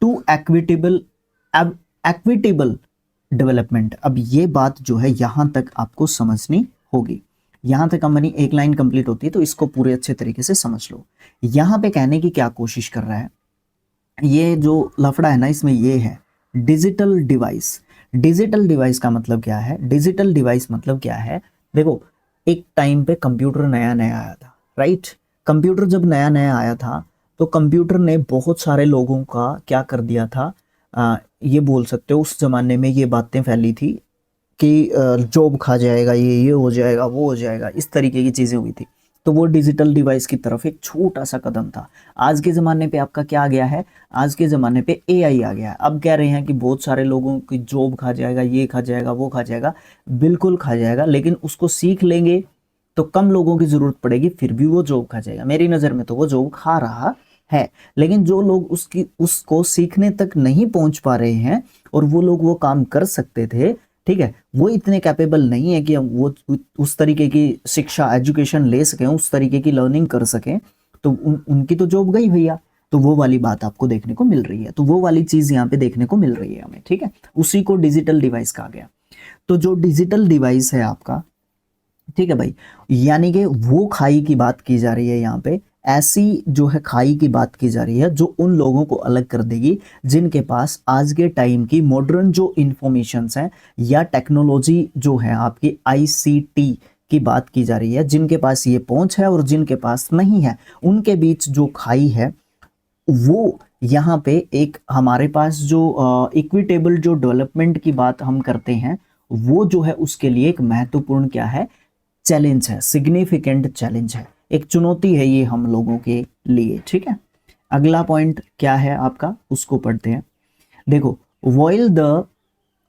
to equitable development. अब ये बात जो है यहाँ तक आपको समझनी होगी, यहाँ तक हमारी एक लाइन कंप्लीट होती है, तो इसको पूरे अच्छे तरीके से समझ लो। यहाँ पे कहने की क्या कोशिश कर रहा है, ये जो लफड़ा है ना इसमें ये है डिजिटल डिवाइस। डिजिटल डिवाइस का मतलब क्या है, डिजिटल डिवाइस मतलब क्या है, देखो एक टाइम पे कंप्यूटर नया नया आया था, राइट। कंप्यूटर जब नया नया आया था तो कंप्यूटर ने बहुत सारे लोगों का क्या कर दिया था, ये बोल सकते हो उस जमाने में ये बातें फैली थी कि जॉब खा जाएगा, ये हो जाएगा, वो हो जाएगा, इस तरीके की चीज़ें हुई थी। तो वो डिजिटल डिवाइस की तरफ एक छोटा सा कदम था। आज के ज़माने पे आपका क्या आ गया है, आज के ज़माने पे एआई आ गया है। अब कह रहे हैं कि बहुत सारे लोगों की जॉब खा जाएगा, ये खा जाएगा, वो खा जाएगा, बिल्कुल खा जाएगा, लेकिन उसको सीख लेंगे तो कम लोगों की ज़रूरत पड़ेगी, फिर भी वो जॉब खा जाएगा। मेरी नज़र में तो वो जॉब खा रहा है, लेकिन जो लोग उसको सीखने तक नहीं पहुंच पा रहे हैं और वो लोग वो काम कर सकते थे, ठीक है, वो इतने कैपेबल नहीं है कि वो उस तरीके की शिक्षा एजुकेशन ले सकें, उस तरीके की लर्निंग कर सकें, तो उनकी तो जॉब गई भैया। तो वो वाली बात आपको देखने को मिल रही है, तो वो वाली चीज यहाँ पे देखने को मिल रही है हमें, ठीक है। उसी को डिजिटल डिवाइस कहा गया। तो जो डिजिटल डिवाइस है आपका, ठीक है भाई, यानी कि वो खाई की बात की जा रही है यहाँ पे, ऐसी जो है खाई की बात की जा रही है जो उन लोगों को अलग कर देगी जिनके पास आज के टाइम की मॉडर्न जो इंफॉर्मेशंस हैं या टेक्नोलॉजी जो है आपकी आईसीटी की बात की जा रही है, जिनके पास ये पहुंच है और जिनके पास नहीं है, उनके बीच जो खाई है वो यहाँ पे एक हमारे पास जो इक्विटेबल जो डेवलपमेंट की बात हम करते हैं, वो जो है उसके लिए एक महत्वपूर्ण क्या है, चैलेंज है, सिग्निफिकेंट चैलेंज है, एक चुनौती है ये हम लोगों के लिए, ठीक है। अगला पॉइंट क्या है आपका, उसको पढ़ते हैं। देखो, while the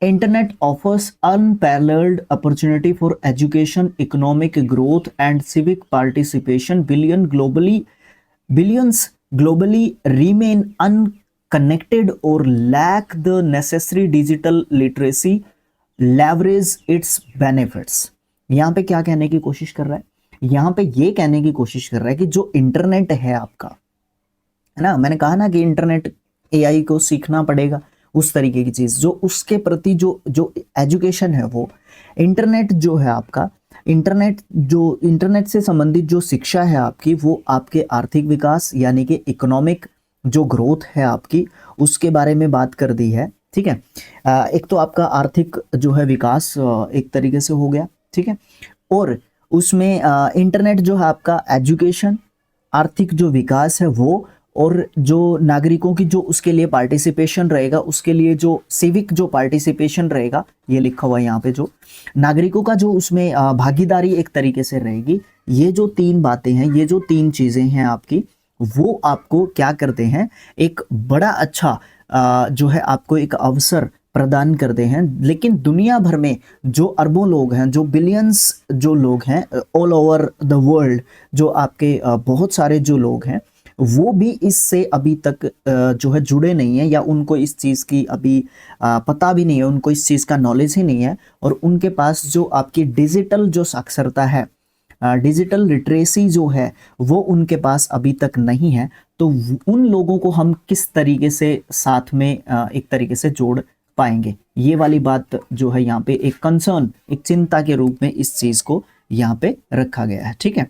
internet offers unparalleled opportunity for education, economic growth and civic participation, billions globally remain unconnected or lack the necessary digital literacy, leverage its benefits। यहाँ पे क्या कहने की कोशिश कर रहा है, यहाँ पे ये कहने की कोशिश कर रहा है कि जो इंटरनेट है आपका, है ना, मैंने कहा ना कि इंटरनेट एआई को सीखना पड़ेगा, उस तरीके की चीज जो उसके प्रति जो एजुकेशन है, वो इंटरनेट जो है आपका, इंटरनेट से संबंधित जो शिक्षा है आपकी, वो आपके आर्थिक विकास यानी कि इकोनॉमिक जो ग्रोथ है आपकी, उसके बारे में बात कर दी है, ठीक है। एक तो आपका आर्थिक जो है विकास एक तरीके से हो गया, ठीक है, और उसमें इंटरनेट जो है आपका एजुकेशन, आर्थिक जो विकास है वो, और जो नागरिकों की जो उसके लिए पार्टिसिपेशन रहेगा, उसके लिए जो सिविक जो पार्टिसिपेशन रहेगा, ये लिखा हुआ है यहाँ पे, जो नागरिकों का जो उसमें भागीदारी एक तरीके से रहेगी। ये जो तीन बातें हैं, ये जो तीन चीज़ें हैं आपकी, वो आपको क्या करते हैं, एक बड़ा अच्छा जो है आपको एक अवसर प्रदान करते हैं। लेकिन दुनिया भर में जो अरबों लोग हैं, जो बिलियंस जो लोग हैं ऑल ओवर द वर्ल्ड, जो आपके बहुत सारे जो लोग हैं, वो भी इससे अभी तक जो है जुड़े नहीं है, या उनको इस चीज़ की अभी पता भी नहीं है, उनको इस चीज़ का नॉलेज ही नहीं है। और उनके पास जो आपकी डिजिटल जो साक्षरता है, डिजिटल लिटरेसी जो है, वो उनके पास अभी तक नहीं है। तो उन लोगों को हम किस तरीके से साथ में एक तरीके से जोड़ पाएंगे, ये वाली बात जो है यहाँ पे एक कंसर्न, एक चिंता के रूप में इस चीज़ को यहाँ पे रखा गया है। ठीक है,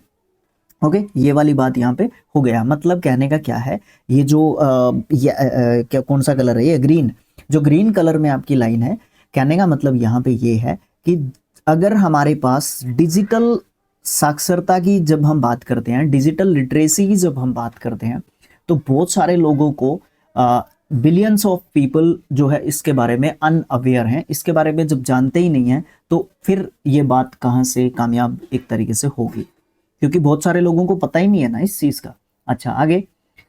ओके, ये वाली बात यहाँ पे हो गया। मतलब कहने का क्या है, ये जो क्या कौन सा कलर है, ये ग्रीन, जो ग्रीन कलर में आपकी लाइन है, कहने का मतलब यहाँ पे ये है कि अगर हमारे पास डिजिटल साक्षरता की जब हम बात करते हैं, डिजिटल लिटरेसी की जब हम बात करते हैं, तो बहुत सारे लोगों को बिलियंस ऑफ पीपल जो है इसके बारे में अनअवेयर हैं, इसके बारे में जब जानते ही नहीं हैं, तो फिर ये बात कहाँ से कामयाब एक तरीके से होगी, क्योंकि बहुत सारे लोगों को पता ही नहीं है ना इस चीज का। अच्छा, आगे,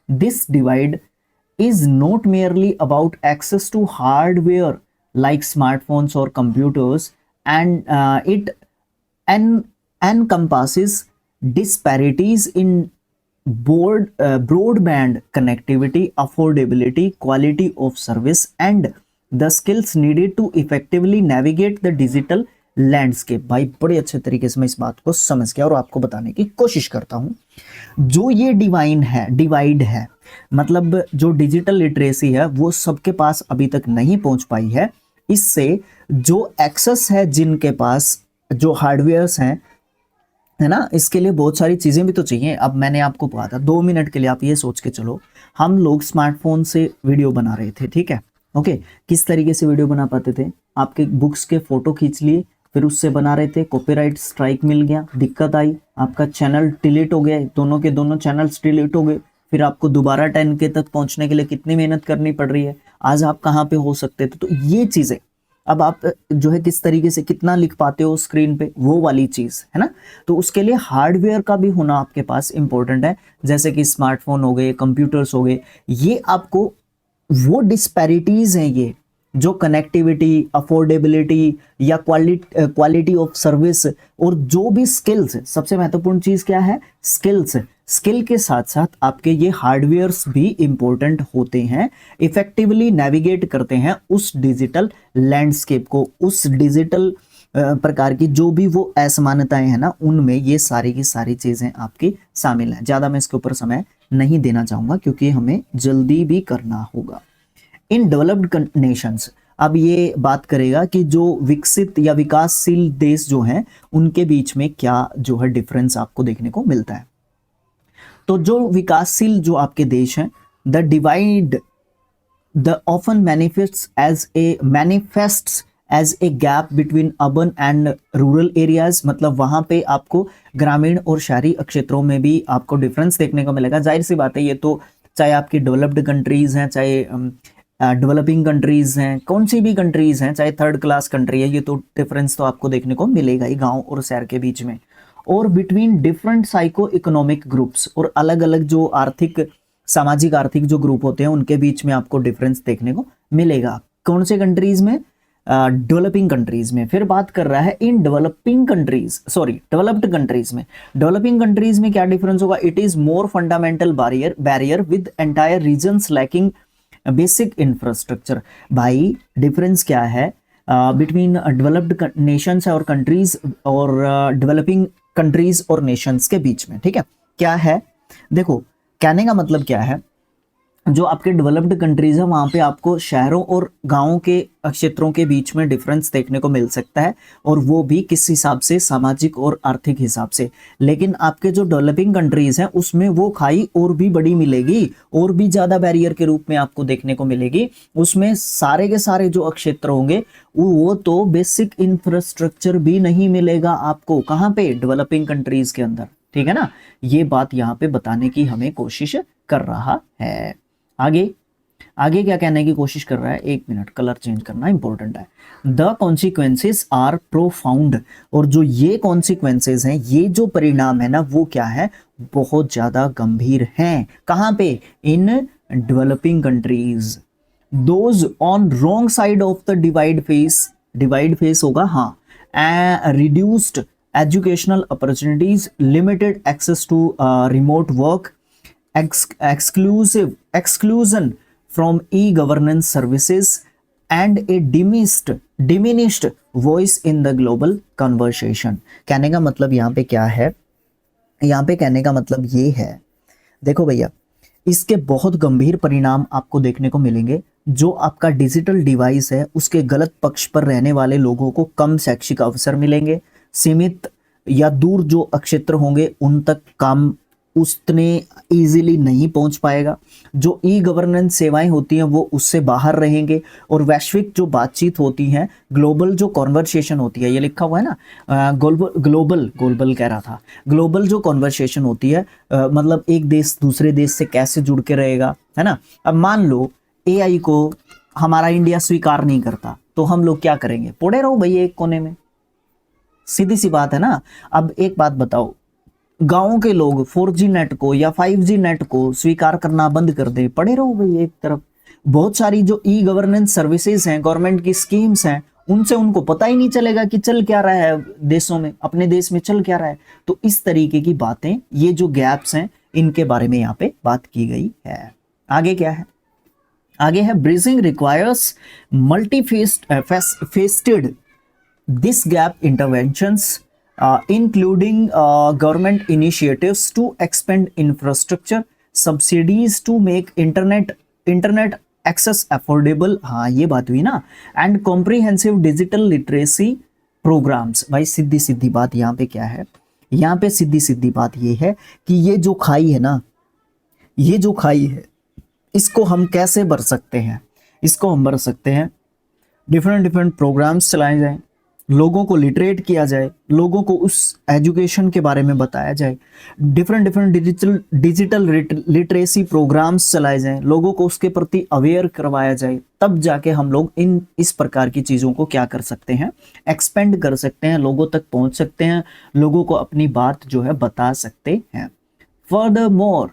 this divide is not merely about access to hardware like smartphones और computers, and it encompasses disparities in broadband connectivity, affordability, quality of service, and the skills needed to effectively navigate the digital landscape. भाई बड़े अच्छे तरीके से मैं इस बात को समझ गया और आपको बताने की कोशिश करता हूं। जो ये डिवाइड है, मतलब जो डिजिटल लिटरेसी है वो सबके पास अभी तक नहीं पहुंच पाई है। इससे जो एक्सेस है, जिनके पास जो हार्डवेयर्स हैं, है ना, इसके लिए बहुत सारी चीज़ें भी तो चाहिए। अब मैंने आपको कहा था 2 मिनट के लिए, आप ये सोच के चलो, हम लोग स्मार्टफोन से वीडियो बना रहे थे, ठीक है, ओके, किस तरीके से वीडियो बना पाते थे, आपके बुक्स के फोटो खींच लिए, फिर उससे बना रहे थे, कॉपीराइट स्ट्राइक मिल गया, दिक्कत आई, आपका चैनल डिलीट हो गया, दोनों के दोनों चैनल्स डिलीट हो गए, फिर आपको दोबारा 10K तक पहुंचने के लिए कितनी मेहनत करनी पड़ रही है। आज आप कहाँ पे हो सकते थे। तो ये चीज़ें अब आप जो है किस तरीके से कितना लिख पाते हो स्क्रीन पे, वो वाली चीज है ना। तो उसके लिए हार्डवेयर का भी होना आपके पास इंपॉर्टेंट है, जैसे कि स्मार्टफोन हो गए, कंप्यूटर्स हो गए। ये आपको वो डिस्पैरिटीज हैं, ये जो कनेक्टिविटी, अफोर्डेबिलिटी या क्वालिटी ऑफ सर्विस, और जो भी स्किल्स, सबसे महत्वपूर्ण चीज क्या है, स्किल्स। स्किल के साथ साथ आपके ये हार्डवेयर्स भी इंपॉर्टेंट होते हैं, इफेक्टिवली नेविगेट करते हैं उस डिजिटल लैंडस्केप को, उस डिजिटल प्रकार की जो भी वो असमानताएं हैं ना, उनमें ये सारी की सारी चीजें आपकी शामिल हैं। ज्यादा मैं इसके ऊपर समय नहीं देना चाहूंगा क्योंकि हमें जल्दी भी करना होगा। इन डेवलप्ड नेशंस, अब ये बात करेगा कि जो विकसित या विकासशील देश जो हैं उनके बीच में क्या जो है डिफरेंस आपको देखने को मिलता है। तो जो विकासशील जो आपके देश हैं, the divide the often manifests as a gap between urban and rural areas, मतलब वहां पे आपको ग्रामीण और शहरी क्षेत्रों में भी आपको डिफरेंस देखने को मिलेगा। जाहिर सी बात है, ये तो चाहे आपकी डेवलप्ड कंट्रीज हैं, चाहे डेवलपिंग कंट्रीज हैं, कौन सी भी कंट्रीज हैं, चाहे थर्ड क्लास कंट्री है, ये तो डिफरेंस तो आपको देखने को मिलेगा ही गांव और शहर के बीच में। और between different psycho economic groups, और अलग अलग जो आर्थिक, सामाजिक आर्थिक जो ग्रुप होते हैं उनके बीच में आपको डिफरेंस देखने को मिलेगा। कौन से कंट्रीज में, डेवलपिंग कंट्रीज में। फिर बात कर रहा है in developing countries, sorry developed countries में। डेवलपिंग कंट्रीज में क्या डिफरेंस होगा, it is more fundamental barrier with entire regions lacking basic infrastructure. भाई डिफरेंस क्या है बिटवीन डेवलप्ड नेशंस और कंट्रीज और डेवलपिंग कंट्रीज और नेशंस के बीच में, ठीक है, क्या है, देखो कहने का मतलब क्या है, जो आपके डेवलप्ड कंट्रीज है वहां पे आपको शहरों और गांवों के क्षेत्रों के बीच में डिफरेंस देखने को मिल सकता है, और वो भी किस हिसाब से, सामाजिक और आर्थिक हिसाब से। लेकिन आपके जो डेवलपिंग कंट्रीज हैं उसमें वो खाई और भी बड़ी मिलेगी, और भी ज्यादा बैरियर के रूप में आपको देखने को मिलेगी। उसमें सारे के सारे जो क्षेत्र होंगे वो तो बेसिक इंफ्रास्ट्रक्चर भी नहीं मिलेगा आपको, कहाँ पे, डेवलपिंग कंट्रीज के अंदर, ठीक है ना। ये बात यहाँ पे बताने की हमें कोशिश कर रहा है। आगे क्या कहने की कोशिश कर रहा है, 1 मिनट, कलर चेंज करना इंपॉर्टेंट है। द कॉन्सिक्वेंसेस आर प्रोफाउंड, और जो ये कॉन्सिक्वेंसेस हैं, ये जो परिणाम है ना, वो क्या है, बहुत ज़्यादा गंभीर हैं। कहाँ पे? In developing countries. Those on wrong side of the divide face होगा, हाँ, reduced educational opportunities, limited access to remote work, exclusion from e-governance services, and a diminished voice in the global conversation। कहने का मतलब यहाँ पे क्या है? यहाँ पे कहने का मतलब ये है, देखो भैया, इसके बहुत गंभीर परिणाम आपको देखने को मिलेंगे। जो आपका डिजिटल डिवाइस है उसके गलत पक्ष पर रहने वाले लोगों को कम शैक्षिक अवसर मिलेंगे, सीमित या दूर जो क्षेत्र होंगे उन तक काम उतने इजीली नहीं पहुंच पाएगा, जो ई गवर्नेंस सेवाएं होती हैं वो उससे बाहर रहेंगे, और वैश्विक जो बातचीत होती है, ग्लोबल जो कॉन्वर्सेशन होती है, ये लिखा हुआ है ना, ग्लोबल कह रहा था, ग्लोबल जो कॉन्वर्सेशन होती है, मतलब एक देश दूसरे देश से कैसे जुड़ के रहेगा, है ना। अब मान लो एआई को हमारा इंडिया स्वीकार नहीं करता, तो हम लोग क्या करेंगे? पड़े रहो भैया एक कोने में, सीधी सी बात है ना। अब एक बात बताओ, गांवों के लोग 4G नेट को या 5G नेट को स्वीकार करना बंद कर दे, पड़े रहो भाई एक तरफ। बहुत सारी जो ई गवर्नेंस सर्विसेज हैं, गवर्नमेंट की स्कीम्स हैं, उनसे उनको पता ही नहीं चलेगा कि चल क्या रहा है देशों में, अपने देश में चल क्या रहा है। तो इस तरीके की बातें, ये जो गैप्स हैं, इनके बारे में यहाँ पे बात की गई है। आगे क्या है? आगे है bridging requires multi faceted this gap interventions including government initiatives to expand infrastructure, subsidies to make internet access affordable, हाँ ये बात हुई ना, and comprehensive digital literacy programs। भाई सीधी सीधी बात यहाँ पे क्या है? यहाँ पे सीधी सीधी बात ये है कि ये जो खाई है ना, ये जो खाई है, इसको हम कैसे भर सकते हैं? इसको हम भर सकते हैं, डिफरेंट प्रोग्राम्स चलाए जाएं, लोगों को लिटरेट किया जाए, लोगों को उस एजुकेशन के बारे में बताया जाए, डिफरेंट डिजिटल लिटरेसी प्रोग्राम्स चलाए जाएं, लोगों को उसके प्रति अवेयर करवाया जाए, तब जाके हम लोग इस प्रकार की चीज़ों को क्या कर सकते हैं? एक्सपेंड कर सकते हैं, लोगों तक पहुंच सकते हैं, लोगों को अपनी बात जो है बता सकते हैं। Furthermore,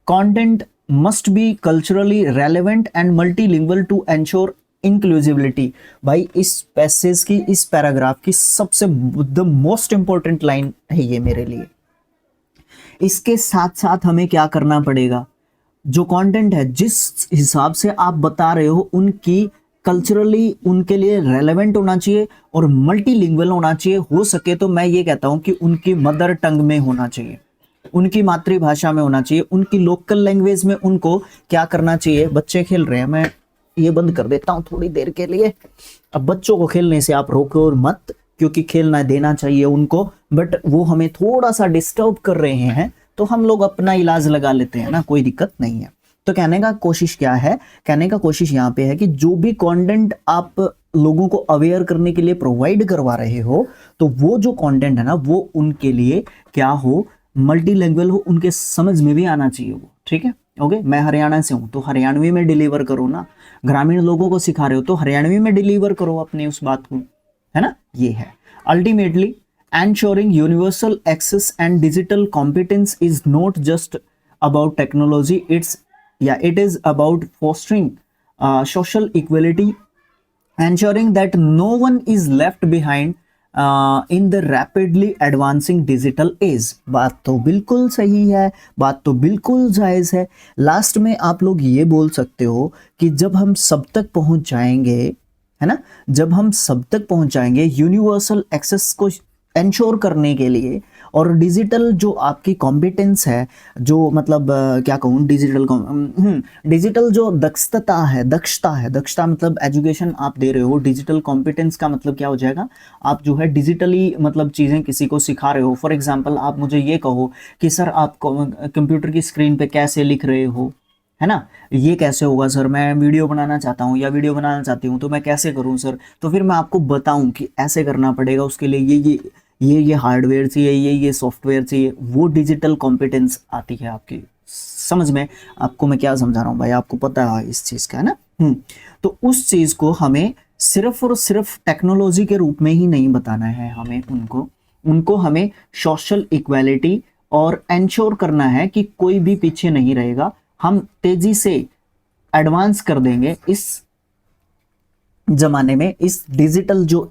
content must be culturally relevant and multilingual to ensure inclusivity. भाई इस पैसेज की, इस पैराग्राफ की सबसे द मोस्ट इंपॉर्टेंट लाइन है ये मेरे लिए। इसके साथ साथ हमें क्या करना पड़ेगा? जो कंटेंट है, जिस हिसाब से आप बता रहे हो, उनकी कल्चरली उनके लिए रेलेवेंट होना चाहिए और मल्टीलिंगुअल होना चाहिए। हो सके तो मैं ये कहता हूं कि उनकी मदर टंग में होना चाहिए, उनकी मातृभाषा में होना चाहिए, उनकी लोकल लैंग्वेज में उनको क्या करना चाहिए? बच्चे खेल रहे हैं, मैं ये बंद कर देता हूं थोड़ी देर के लिए। अब बच्चों को खेलने से आप रोको और मत, क्योंकि खेलना देना चाहिए उनको, बट वो हमें थोड़ा सा डिस्टर्ब कर रहे हैं, तो हम लोग अपना इलाज लगा लेते हैं ना, कोई दिक्कत नहीं है। तो कहने का कोशिश क्या है? कहने का कोशिश यहाँ पे है कि जो भी कंटेंट आप लोगों को अवेयर करने के लिए प्रोवाइड करवा रहे हो, तो वो जो कंटेंट है ना, वो उनके लिए क्या हो? मल्टीलैंग्वेज हो, उनके समझ में भी आना चाहिए वो। ठीक है, ओके। मैं हरियाणा से हूं तो हरियाणवी में डिलीवर करो ना, ग्रामीण लोगों को सिखा रहे हो तो हरियाणवी में डिलीवर करो अपने उस बात को, है ना। ये है ultimately ensuring universal access and digital competence is not just about technology, it is about fostering social equality, ensuring that no one is left behind in the rapidly advancing digital age. बात तो बिल्कुल सही है, बात तो बिल्कुल जायज़ है। लास्ट में आप लोग ये बोल सकते हो कि जब हम सब तक पहुंच जाएंगे, है ना, जब हम सब तक पहुंच जाएंगे यूनिवर्सल एक्सेस को इंश्योर करने के लिए, और डिजिटल जो आपकी कॉम्पिटेंस है, जो मतलब क्या कहूँ, डिजिटल जो दक्षता मतलब एजुकेशन आप दे रहे हो, डिजिटल कॉम्पिटेंस का मतलब क्या हो जाएगा? आप जो है डिजिटली मतलब चीज़ें किसी को सिखा रहे हो। फॉर एग्जांपल आप मुझे ये कहो कि सर आप कंप्यूटर की स्क्रीन पे कैसे लिख रहे हो, है ना, ये कैसे होगा सर? मैं वीडियो बनाना चाहता हूँ या वीडियो बनाना चाहती हूँ, तो मैं कैसे करूँ सर? तो फिर मैं आपको बताऊँ कि ऐसे करना पड़ेगा, उसके लिए ये हार्डवेयर चाहिए, ये सॉफ्टवेयर चाहिए। वो डिजिटल कॉम्पिटेंस आती है आपकी समझ में। आपको मैं क्या समझा रहा हूँ भाई, आपको पता है इस चीज़ का, है ना। तो उस चीज़ को हमें सिर्फ और सिर्फ टेक्नोलॉजी के रूप में ही नहीं बताना है, हमें उनको हमें सोशल इक्वालिटी और इंश्योर करना है कि कोई भी पीछे नहीं रहेगा। हम तेजी से एडवांस कर देंगे इस जमाने में, इस डिजिटल जो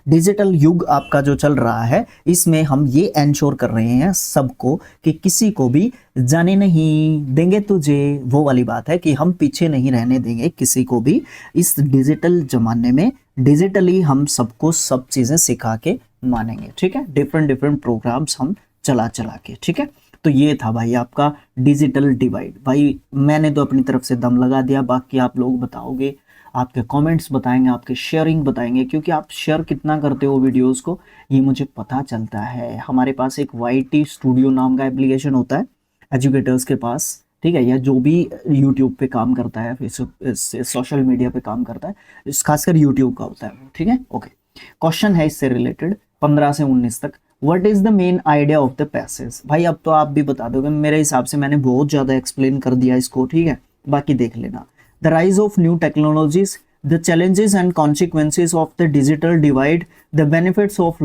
डिजिटल युग आपका जो चल रहा है, इसमें हम ये इंश्योर कर रहे हैं सबको कि किसी को भी जाने नहीं देंगे तुझे। वो वाली बात है कि हम पीछे नहीं रहने देंगे किसी को भी। इस डिजिटल जमाने में डिजिटली हम सबको सब चीजें सिखा के मानेंगे, ठीक है। डिफरेंट डिफरेंट प्रोग्राम्स हम चला के, ठीक है। तो ये था भाई आपका डिजिटल डिवाइड। भाई मैंने तो अपनी तरफ से दम लगा दिया, बाकी आप लोग बताओगे, आपके कमेंट्स बताएंगे, आपके शेयरिंग बताएंगे, क्योंकि आप शेयर कितना करते हो वीडियोस को ये मुझे पता चलता है। हमारे पास एक YT स्टूडियो नाम का एप्लीकेशन होता है एजुकेटर्स के पास, ठीक है, या जो भी यूट्यूब पे काम करता है, फेसबुक सोशल मीडिया पे काम करता है, खासकर यूट्यूब का होता है, ठीक है। ओके, क्वेश्चन है इससे रिलेटेड 15 से 19 तक। What is the main idea of the passage. भाई अब तो आप भी बता दोगे, मेरे हिसाब से मैंने बहुत ज़्यादा एक्सप्लेन कर दिया इसको, ठीक है, बाकी देख लेना। The rise of new technologies, the challenges and consequences of the digital divide, the benefits of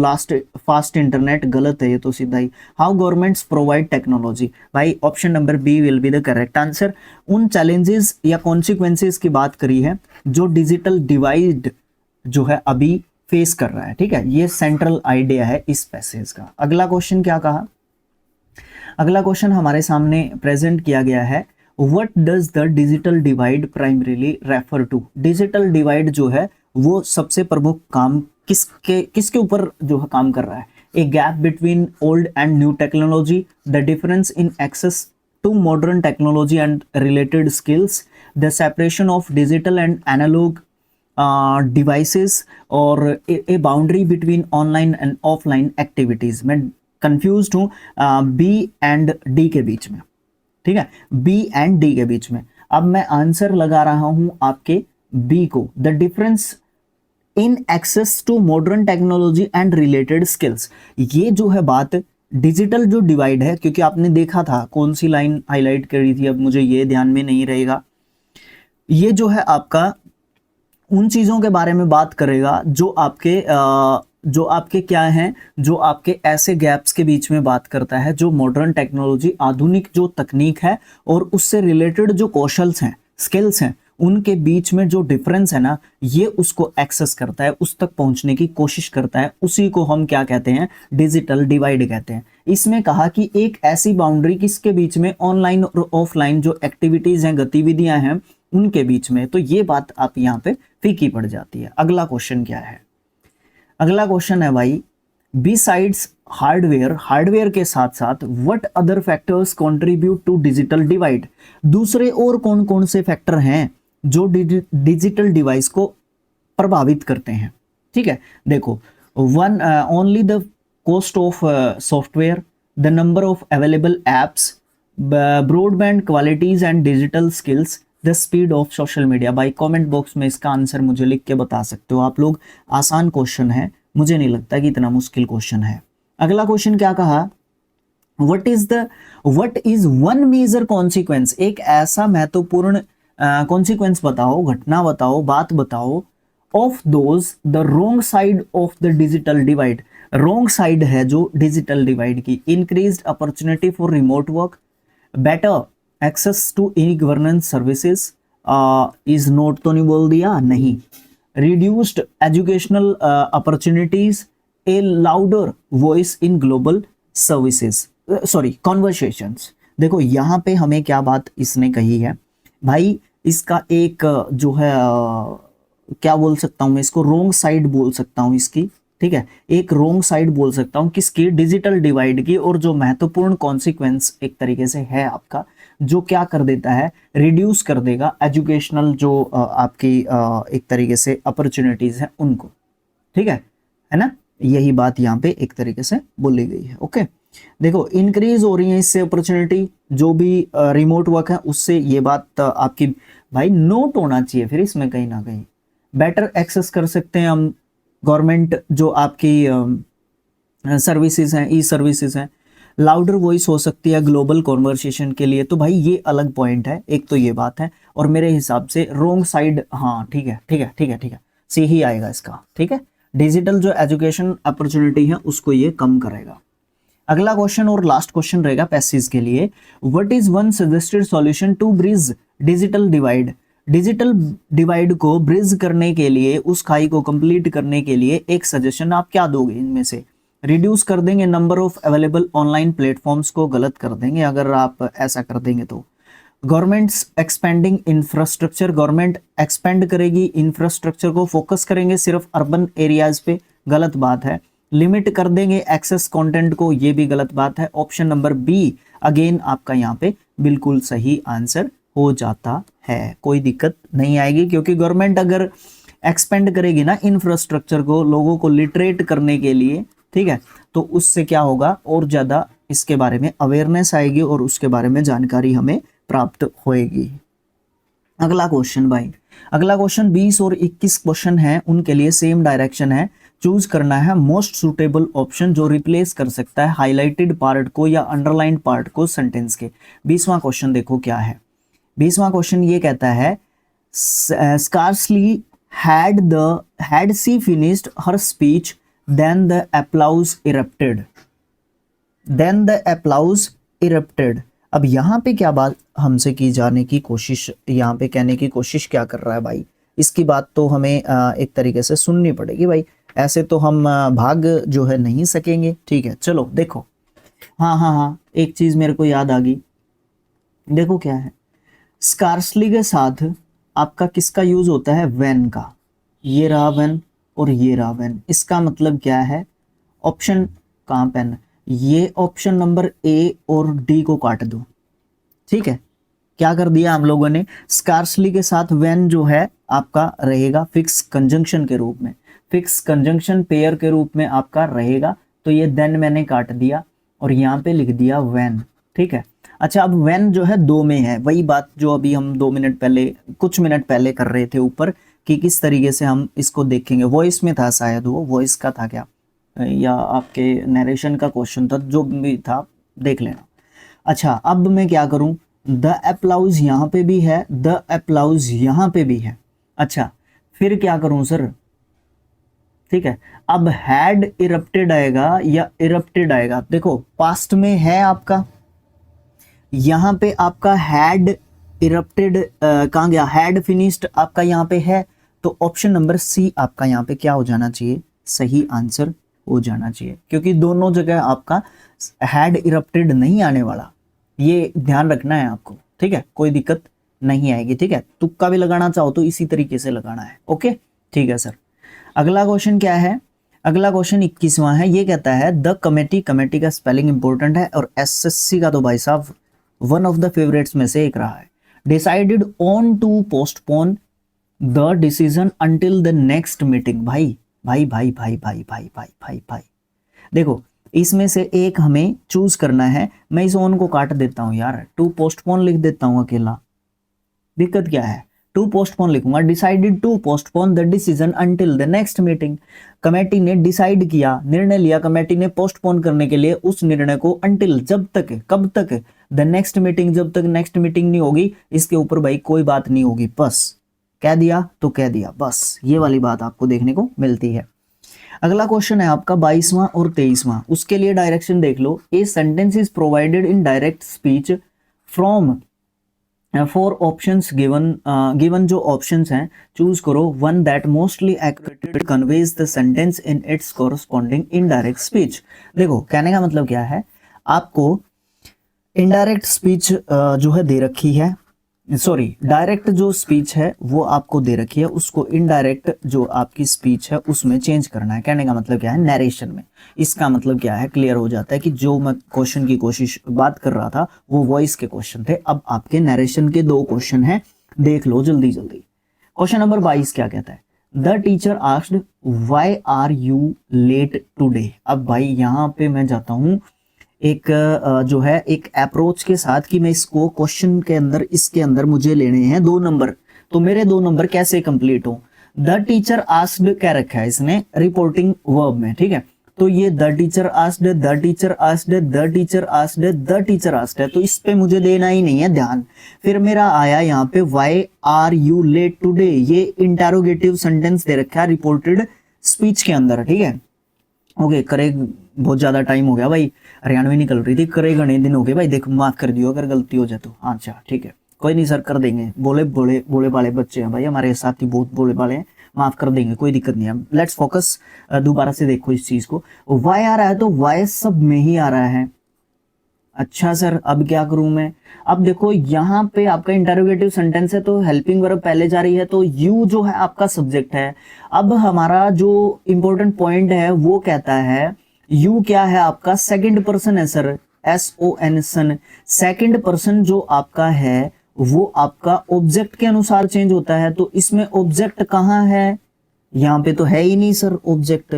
fast internet, गलत है ये तो सीधा ही। How governments provide technology, भाई option number B will be the correct answer. उन challenges या consequences की बात करी है जो डिजिटल डिवाइड जो है अभी फेस कर रहा है, ठीक है, ये सेंट्रल आइडिया है इस पैसेज का। अगला क्वेश्चन क्या कहा, अगला क्वेश्चन हमारे सामने प्रेजेंट किया गया है, What does the digital divide primarily refer to? Digital divide जो है वो सबसे प्रमुख काम किसके ऊपर जो है काम कर रहा है। A gap between old and new technology, the difference in access to modern technology and related skills, the separation of digital and analogue devices, और a boundary between online and offline activities. मैं confuse हूँ B and D के बीच में, ठीक है, B and D के बीच में। अब मैं आंसर लगा रहा हूं आपके बी को, the difference in access to modern technology and related skills. ये जो है बात डिजिटल जो डिवाइड है, क्योंकि आपने देखा था कौन सी लाइन हाईलाइट करी थी, अब मुझे ये ध्यान में नहीं रहेगा। ये जो है आपका उन चीजों के बारे में बात करेगा जो आपके क्या हैं, जो आपके ऐसे गैप्स के बीच में बात करता है, जो मॉडर्न टेक्नोलॉजी, आधुनिक जो तकनीक है और उससे रिलेटेड जो कौशल्स हैं, स्किल्स हैं, उनके बीच में जो डिफरेंस है ना, ये उसको एक्सेस करता है, उस तक पहुंचने की कोशिश करता है। उसी को हम क्या कहते हैं, डिजिटल डिवाइड कहते हैं। इसमें कहा कि एक ऐसी बाउंड्री किसके बीच में, ऑनलाइन और ऑफलाइन जो एक्टिविटीज हैं, गतिविधियां हैं, उनके बीच में। तो ये बात आप यहाँ पे फीकी पड़ जाती है। अगला क्वेश्चन क्या है, अगला क्वेश्चन है भाई, बिसाइड्स हार्डवेयर के साथ साथ what other factors contribute to digital divide. दूसरे और कौन कौन से फैक्टर हैं जो डिजिटल डिवाइस को प्रभावित करते हैं, ठीक है। देखो, one only the cost of software, the number of available apps, broadband qualities and digital skills, the speed of social media. भाई कमेंट बॉक्स में इसका आंसर मुझे लिख के बता सकते हो आप लोग। आसान क्वेश्चन है, मुझे नहीं लगता कि इतना मुश्किल क्वेश्चन है। अगला क्वेश्चन क्या कहा, what is one major consequence. एक ऐसा महत्वपूर्ण कॉन्सिक्वेंस बताओ, घटना बताओ, बात बताओ, of those the wrong side of the digital divide. Wrong side है जो डिजिटल डिवाइड की, increased opportunity for remote work, better access to e governance services, is not तो नहीं बोल दिया, नहीं, reduced educational opportunities, a louder voice in global services, sorry conversations. देखो यहाँ पे हमें क्या बात इसने कही है भाई, इसका एक जो है क्या बोल सकता हूँ मैं, इसको रोंग साइड बोल सकता हूँ इसकी, ठीक है, एक रोंग साइड बोल सकता हूँ किसकी, डिजिटल डिवाइड की। और जो महत्वपूर्ण कॉन्सिक्वेंस एक तरीके से है आपका, जो क्या कर देता है, रिड्यूस कर देगा एजुकेशनल जो आपकी एक तरीके से अपॉर्चुनिटीज हैं उनको, ठीक है ना। यही बात यहाँ पे एक तरीके से बोली गई है। ओके, देखो इंक्रीज हो रही है इससे अपॉर्चुनिटी, जो भी रिमोट वर्क है उससे, ये बात आपकी भाई नोट होना चाहिए फिर इसमें कहीं ना कहीं। बेटर एक्सेस कर सकते हैं हम गवर्नमेंट जो आपकी सर्विसेज हैं, ई सर्विसेज हैं, लाउडर वॉइस हो सकती है ग्लोबल कॉन्वर्सेशन के लिए। तो भाई ये अलग पॉइंट है, एक तो ये बात है, और मेरे हिसाब से रोंग साइड, हाँ ठीक है, सी ही आएगा इसका, ठीक है। डिजिटल जो एजुकेशन अपॉर्चुनिटी है उसको ये कम करेगा। अगला क्वेश्चन और लास्ट क्वेश्चन रहेगा पैसेज के लिए। What is one suggested solution to bridge digital divide? Digital divide को ब्रिज करने के लिए, उस खाई को कंप्लीट करने के लिए एक सजेशन आप क्या दोगे इनमें से? रिड्यूस कर देंगे number of available online platforms को, गलत कर देंगे अगर आप ऐसा कर देंगे तो। Governments expanding infrastructure, government expand करेगी इंफ्रास्ट्रक्चर को, फोकस करेंगे सिर्फ अर्बन एरियाज पे, गलत बात है। लिमिट कर देंगे एक्सेस कंटेंट को, ये भी गलत बात है। ऑप्शन नंबर बी अगेन आपका यहाँ पे बिल्कुल सही आंसर हो जाता है, कोई दिक्कत नहीं आएगी, क्योंकि गवर्नमेंट अगर एक्सपेंड करेगी ना इंफ्रास्ट्रक्चर को, लोगों को लिटरेट करने के लिए, ठीक है, तो उससे क्या होगा, और ज्यादा इसके बारे में अवेयरनेस आएगी और उसके बारे में जानकारी हमें प्राप्त होएगी। अगला क्वेश्चन भाई, अगला क्वेश्चन 20 और 21 क्वेश्चन है, उनके लिए सेम डायरेक्शन है। चूज करना है मोस्ट सुटेबल ऑप्शन जो रिप्लेस कर सकता है हाईलाइटेड पार्ट को या अंडरलाइन पार्ट को सेंटेंस के। 20वां क्वेश्चन देखो क्या है। 20वां क्वेश्चन ये कहता है scarcely had she finished her speech then the applause erupted, then the applause erupted। अब यहाँ पे क्या बात हमसे की जाने की कोशिश, यहाँ पे कहने की कोशिश क्या कर रहा है भाई, इसकी बात तो हमें एक तरीके से सुननी पड़ेगी भाई, ऐसे तो हम भाग जो है नहीं सकेंगे। ठीक है, चलो देखो, हाँ, एक चीज मेरे को याद आ गई, देखो क्या है। स्कार्सली के साथ आपका किसका यूज होता है? व्हेन का। ये रहा व्हेन और ये रहा व्हेन, इसका मतलब क्या है? ऑप्शन कहाँ पेन, ये ऑप्शन नंबर ए और डी को काट दो। ठीक है, क्या कर दिया हम लोगों ने, स्कार्सली के साथ व्हेन जो है आपका रहेगा फिक्स कंजंक्शन के रूप में, फिक्स कंजंक्शन पेयर के रूप में आपका रहेगा, तो ये देन मैंने काट दिया और यहाँ पे लिख दिया व्हेन। ठीक है, अच्छा अब व्हेन जो है दो में है, वही बात जो अभी हम 2 मिनट पहले, कुछ मिनट पहले कर रहे थे ऊपर, कि किस तरीके से हम इसको देखेंगे। वॉइस में था शायद, वो वॉइस का था क्या, या आपके नरेशन का क्वेश्चन था, जो भी था देख लेना। अच्छा अब मैं क्या करूं, द अप्लाउज यहाँ पे भी है, द अप्लाउज यहाँ पे भी है। अच्छा फिर क्या करूं सर? ठीक है, अब हैड इरप्टेड आएगा या इरप्टेड आएगा? देखो पास्ट में है आपका, यहाँ पे आपका हैड इरप्टेड कहाँ गया, हैड फिनिश्ड आपका यहाँ पे है, तो ऑप्शन नंबर सी आपका यहाँ पे क्या हो जाना चाहिए, सही आंसर हो जाना चाहिए, क्योंकि दोनों जगह आपका हैड इरप्टेड नहीं आने वाला, ये ध्यान रखना है आपको। ठीक है, कोई दिक्कत नहीं आएगी। ठीक है, तुक्का भी लगाना चाहो तो इसी तरीके से लगाना है। ओके ठीक है सर। अगला क्वेश्चन क्या है, अगला क्वेश्चन 21वां है, ये कहता है द कमेटी, कमेटी का स्पेलिंग इंपॉर्टेंट है और एसएससी का तो भाई साहब वन ऑफ द फेवरेट्स में से एक रहा है। Decided on to postpone the decision until the next meeting. भाई भाई भाई भाई भाई भाई भाई भाई भाई देखो, इसमें से एक हमें चूज करना है। मैं इस ऑन को काट देता हूं यार, टू पोस्टपोन लिख देता हूं अकेला, दिक्कत क्या है, टू पोस्टपोन लिखूंगा। Decided to postpone the decision until the next meeting. Committee ने डिसाइड किया, निर्णय लिया कमेटी ने पोस्टपोन करने के लिए उस निर्णय को, अंटिल जब तक, कब तक, द नेक्स्ट मीटिंग, जब तक नेक्स्ट मीटिंग नहीं होगी, इसके ऊपर भाई कोई बात नहीं होगी, बस कह दिया तो कह दिया, बस ये वाली बात आपको देखने को मिलती है। अगला क्वेश्चन है आपका 22वां और 23वां, उसके लिए डायरेक्शन देख लो। A sentence is provided in direct speech from four options given, given जो ऑप्शंस हैं चूज करो one that mostly accurately conveys the sentence in its corresponding indirect speech. देखो कहने का मतलब क्या है, आपको इनडायरेक्ट स्पीच जो है दे रखी है, सॉरी डायरेक्ट जो स्पीच है वो आपको दे रखी है, उसको इनडायरेक्ट जो आपकी स्पीच है उसमें चेंज करना है। कहने का मतलब क्या है, नरेशन में। इसका मतलब क्या है, क्लियर हो जाता है कि जो मैं क्वेश्चन की कोशिश बात कर रहा था वो वॉइस के क्वेश्चन थे, अब आपके नरेशन के 2 क्वेश्चन हैं, देख लो जल्दी जल्दी। क्वेश्चन नंबर 22 क्या कहता है, the teacher asked why are you late today. अब भाई यहाँ पे मैं जाता हूँ एक जो है एक अप्रोच के साथ कि मैं इसको क्वेश्चन के अंदर, इसके अंदर मुझे लेने हैं 2 नंबर, तो मेरे 2 नंबर कैसे कंप्लीट हो। द टीचर आस्क्ड क्या रखा है इसने रिपोर्टिंग वर्ब में, ठीक है, तो ये the teacher asked, the teacher asked, the teacher asked, the teacher asked है, तो इस पे मुझे देना ही नहीं है ध्यान। फिर मेरा आया यहाँ पे why are you late today, ये इंटेरोगेटिव सेंटेंस दे रखा है रिपोर्टेड स्पीच के अंदर, ठीक है। ओके, करे बहुत ज़्यादा टाइम हो गया भाई, हरियाणवी निकल रही थी, करे घने दिन हो गए भाई, देखो माफ़ कर दियो अगर गलती हो जाए तो। अच्छा ठीक है, कोई नहीं सर, कर देंगे, बोले बोले बोले वाले बच्चे हैं भाई, हमारे साथी बहुत बोले वाले हैं, माफ़ कर देंगे, कोई दिक्कत नहीं है। लेट्स फोकस, दोबारा से देखो इस चीज़ को। वाई आ रहा है तो वाई सब में ही आ रहा है। अच्छा सर, अब क्या करूं मैं? अब देखो यहाँ पे आपका इंटरोगेटिव सेंटेंस है तो हेल्पिंग वर्ब पहले जा रही है, तो यू जो है आपका सब्जेक्ट है। अब हमारा जो इंपॉर्टेंट पॉइंट है वो कहता है यू क्या है आपका, सेकंड पर्सन है सर, SON सन। सेकंड पर्सन जो आपका है वो आपका ऑब्जेक्ट के अनुसार चेंज होता है, तो इसमें ऑब्जेक्ट कहाँ है? यहाँ पे तो है ही नहीं सर ऑब्जेक्ट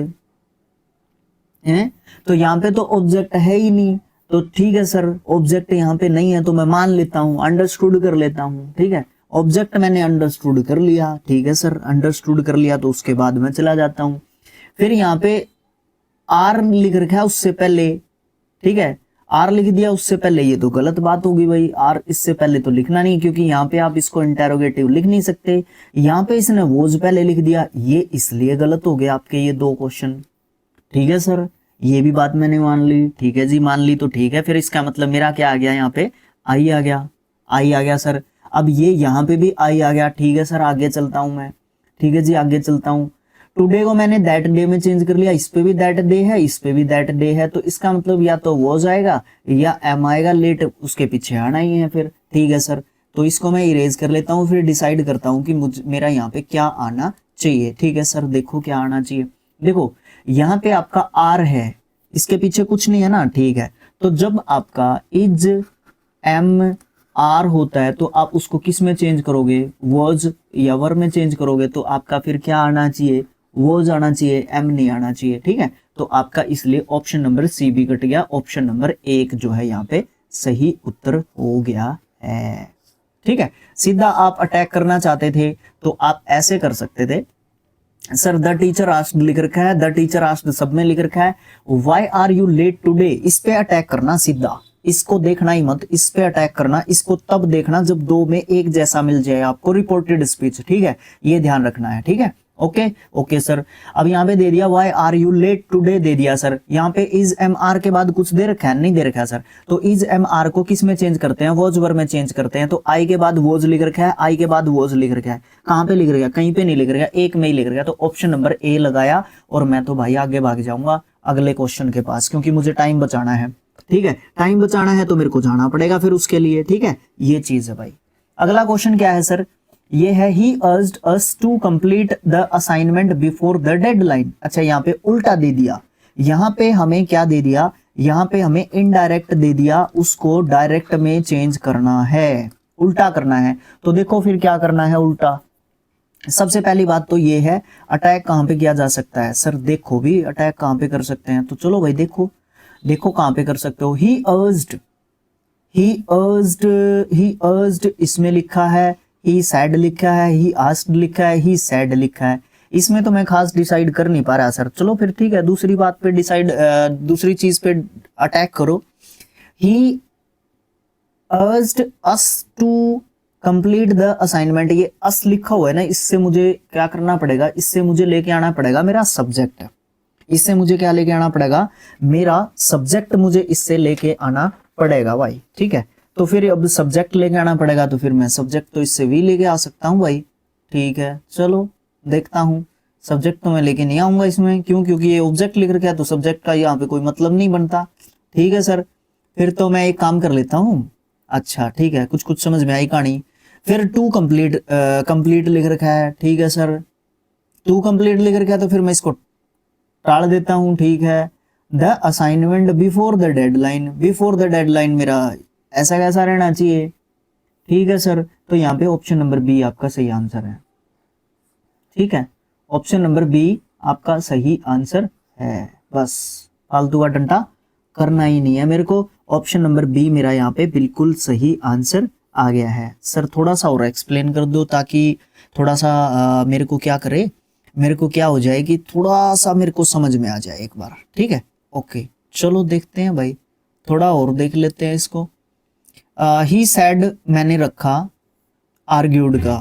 है, तो यहाँ पे तो ऑब्जेक्ट है ही नहीं। तो ठीक है सर, ऑब्जेक्ट यहाँ पे नहीं है तो मैं मान लेता हूँ, अंडरस्टूड कर लेता हूँ, ठीक है। ऑब्जेक्ट मैंने अंडरस्टूड कर लिया, ठीक है सर, अंडरस्टूड कर लिया, तो उसके बाद मैं चला जाता हूँ। फिर यहाँ पे आर लिख रखा है उससे पहले, ठीक है, आर लिख दिया उससे पहले, ये तो गलत बात होगी भाई, आर इससे पहले तो लिखना नहीं, क्योंकि यहाँ पे आप इसको इंटेरोगेटिव लिख नहीं सकते। यहाँ पे इसने वोज पहले लिख दिया, ये इसलिए गलत हो गया आपके ये दो क्वेश्चन, ठीक है सर। ये भी बात मैंने मान ली, ठीक है जी, मान ली तो ठीक है। फिर इसका मतलब मेरा क्या आ गया, यहाँ पे आई आ गया, आई आ गया सर। अब ये यहाँ पे भी आई आ गया, ठीक है सर, आगे चलता हूं मैं, ठीक है जी, आगे चलता हूं। टुडे को मैंने दैट डे में चेंज कर लिया, इस पे भी दैट डे है, इस पे भी दैट डे है, तो इसका मतलब या तो वो जाएगा या एम आएगा, लेट उसके पीछे आना ही है फिर, ठीक है सर। तो इसको मैं इरेज कर लेता हूँ, फिर डिसाइड करता हूँ कि मुझे मेरा यहाँ पे क्या आना चाहिए, ठीक है सर। देखो क्या आना चाहिए, देखो यहाँ पे आपका आर है, इसके पीछे कुछ नहीं है ना, ठीक है। तो जब आपका इज एम आर होता है तो आप उसको किस में चेंज करोगे, वॉज या वर में चेंज करोगे, तो आपका फिर क्या आना चाहिए, वॉज आना चाहिए, एम नहीं आना चाहिए, ठीक है। तो आपका इसलिए ऑप्शन नंबर सी भी कट गया, ऑप्शन नंबर 1 जो है यहाँ पे सही उत्तर हो गया है, ठीक है। सीधा आप अटैक करना चाहते थे तो आप ऐसे कर सकते थे, सर द टीचर आस्क्ड लिख रखा है, द टीचर आस्क्ड सब में लिख रखा है, why are you late today, इस पे अटैक करना सीधा, इसको देखना ही मत, इस पे अटैक करना, इसको तब देखना जब दो में एक जैसा मिल जाए आपको रिपोर्टेड स्पीच, ठीक है, ये ध्यान रखना है, ठीक है। Okay okay sir. अब यहाँ पे दे दिया why are you late today दे दिया सर, यहाँ पे इज एम आर के बाद कुछ दे रखा है, नहीं दे रखा है सर, तो इज एम आर को किस में चेंज करते हैं, वॉज वर में चेंज करते हैं, तो आई के बाद वॉज लिख रखा है, आई के बाद वॉज लिख रखा है, कहाँ पे लिख रखा है, कहीं पे नहीं लिख रखा, एक में ही लिख रखा है, तो ऑप्शन नंबर ए लगाया, और मैं तो भाई आगे भाग जाऊंगा अगले क्वेश्चन के पास, क्योंकि मुझे टाइम बचाना है, ठीक है, टाइम बचाना है तो मेरे को जाना पड़ेगा फिर उसके लिए, ठीक है, ये चीज है भाई। अगला क्वेश्चन क्या है सर, ये है he urged us to complete the assignment before the deadline. अच्छा यहाँ पे उल्टा दे दिया, यहाँ पे हमें क्या दे दिया, यहाँ पे हमें इनडायरेक्ट दे दिया, उसको डायरेक्ट में चेंज करना है, उल्टा करना है। तो देखो फिर क्या करना है उल्टा, सबसे पहली बात तो ये है अटैक कहाँ पे किया जा सकता है सर, देखो भी अटैक कहाँ पे कर सकते हैं, तो चलो भाई देखो, देखो कहाँ पे कर सकते हो, ही अर्ज्ड, ही अर्ज्ड, ही अर्ज्ड इसमें लिखा है, ही सैड लिखा है, ही आस्क्ड लिखा है, ही सैड लिखा है, इसमें तो मैं खास डिसाइड कर नहीं पा रहा सर। चलो फिर ठीक है, दूसरी बात पे डिसाइड, दूसरी चीज पे अटैक करो। He urged us to complete the assignment, ये अस लिखा हुआ है ना, इससे मुझे क्या करना पड़ेगा, इससे मुझे लेके आना पड़ेगा मेरा सब्जेक्ट, इससे मुझे क्या लेके आना पड़ेगा, मेरा सब्जेक्ट मुझे इससे लेके आना पड़ेगा भाई, ठीक है। तो फिर अब सब्जेक्ट लेके आना पड़ेगा, तो फिर मैं सब्जेक्ट तो इससे भी लेके आ सकता हूँ भाई, ठीक है। चलो देखता हूँ, सब्जेक्ट तो मैं लेके नहीं आऊंगा इसमें, क्यों, क्योंकि ये ऑब्जेक्ट लिख रखा है, तो सब्जेक्ट का यहाँ पे कोई मतलब नहीं बनता, ठीक है सर। फिर तो मैं एक काम कर लेता हूँ, अच्छा ठीक है, कुछ कुछ समझ में आई कहानी। फिर टू कंप्लीट, कंप्लीट लिख रखा है, ठीक है सर, टू कंप्लीट लिख रखा है, तो फिर मैं इसको टाल देता हूं, ठीक है। The assignment before the deadline, before the deadline मेरा ऐसा कैसा रहना चाहिए, ठीक है सर। तो यहाँ पे ऑप्शन नंबर बी आपका सही आंसर है, ठीक है, ऑप्शन नंबर बी आपका सही आंसर है, बस फालतू का डंडा करना ही नहीं है मेरे को, ऑप्शन नंबर बी मेरा यहाँ पे बिल्कुल सही आंसर आ गया है। सर थोड़ा सा और एक्सप्लेन कर दो, ताकि थोड़ा सा मेरे को क्या करे, मेरे को क्या हो जाए कि थोड़ा सा मेरे को समझ में आ जाए एक बार, ठीक है। ओके चलो देखते हैं भाई, थोड़ा और देख लेते हैं इसको। ही सैड मैंने रखा आर्ग्यूड का,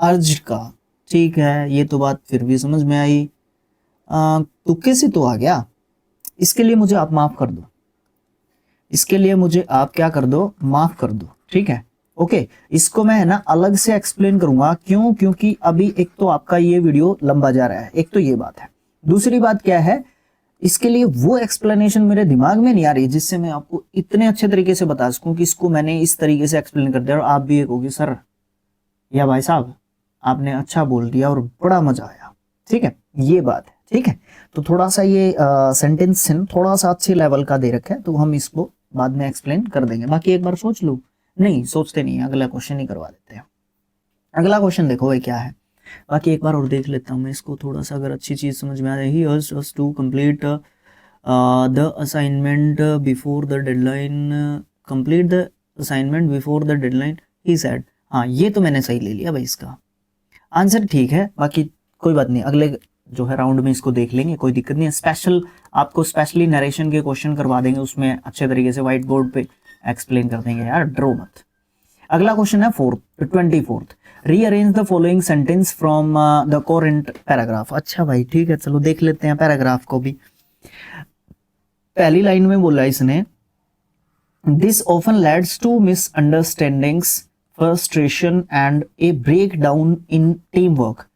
अर्ज का, ठीक है, ये तो बात फिर भी समझ में आई, तुक्के से तो आ गया, इसके लिए मुझे आप माफ कर दो, इसके लिए मुझे आप क्या कर दो, माफ कर दो, ठीक है। ओके, इसको मैं है ना अलग से एक्सप्लेन करूंगा, क्यों, क्योंकि अभी एक तो आपका ये वीडियो लंबा जा रहा है, एक तो ये बात है। दूसरी बात क्या है, इसके लिए वो एक्सप्लेनेशन मेरे दिमाग में नहीं आ रही जिससे मैं आपको इतने अच्छे तरीके से बता सकूं कि इसको मैंने इस तरीके से एक्सप्लेन कर दिया और आप भी एक होगी सर या भाई साहब आपने अच्छा बोल दिया और बड़ा मजा आया, ठीक है, ये बात है, ठीक है। तो थोड़ा सा ये सेंटेंस थोड़ा सा अच्छे लेवल का दे रखा है, तो हम इसको बाद में एक्सप्लेन कर देंगे। बाकी एक बार सोच लो, नहीं सोचते नहीं, अगला क्वेश्चन ही करवा देते हैं। अगला क्वेश्चन देखो भाई क्या है, बाकी एक बार और देख लेता हूँ मैं इसको, थोड़ा सा अगर अच्छी चीज समझ में आ रही है। Urged us to complete the assignment before the deadline, complete the assignment before the deadline he said। हाँ, ये तो मैंने सही ले लिया भाई, इसका आंसर ठीक है। बाकी कोई बात नहीं, अगले जो है राउंड में इसको देख लेंगे, कोई दिक्कत नहीं है। स्पेशल आपको स्पेशली नरेशन के क्वेश्चन करवा देंगे, उसमें अच्छे तरीके से व्हाइट बोर्ड पे एक्सप्लेन कर देंगे यार, ड्रो मत। अगला क्वेश्चन है 24th, rearrange the following sentence from the coherent paragraph. अच्छा भाई ठीक है, चलो देख लेते हैं पैराग्राफ को भी। पहली लाइन में बोला इसने, this often leads to misunderstandings, frustration and a breakdown in teamwork.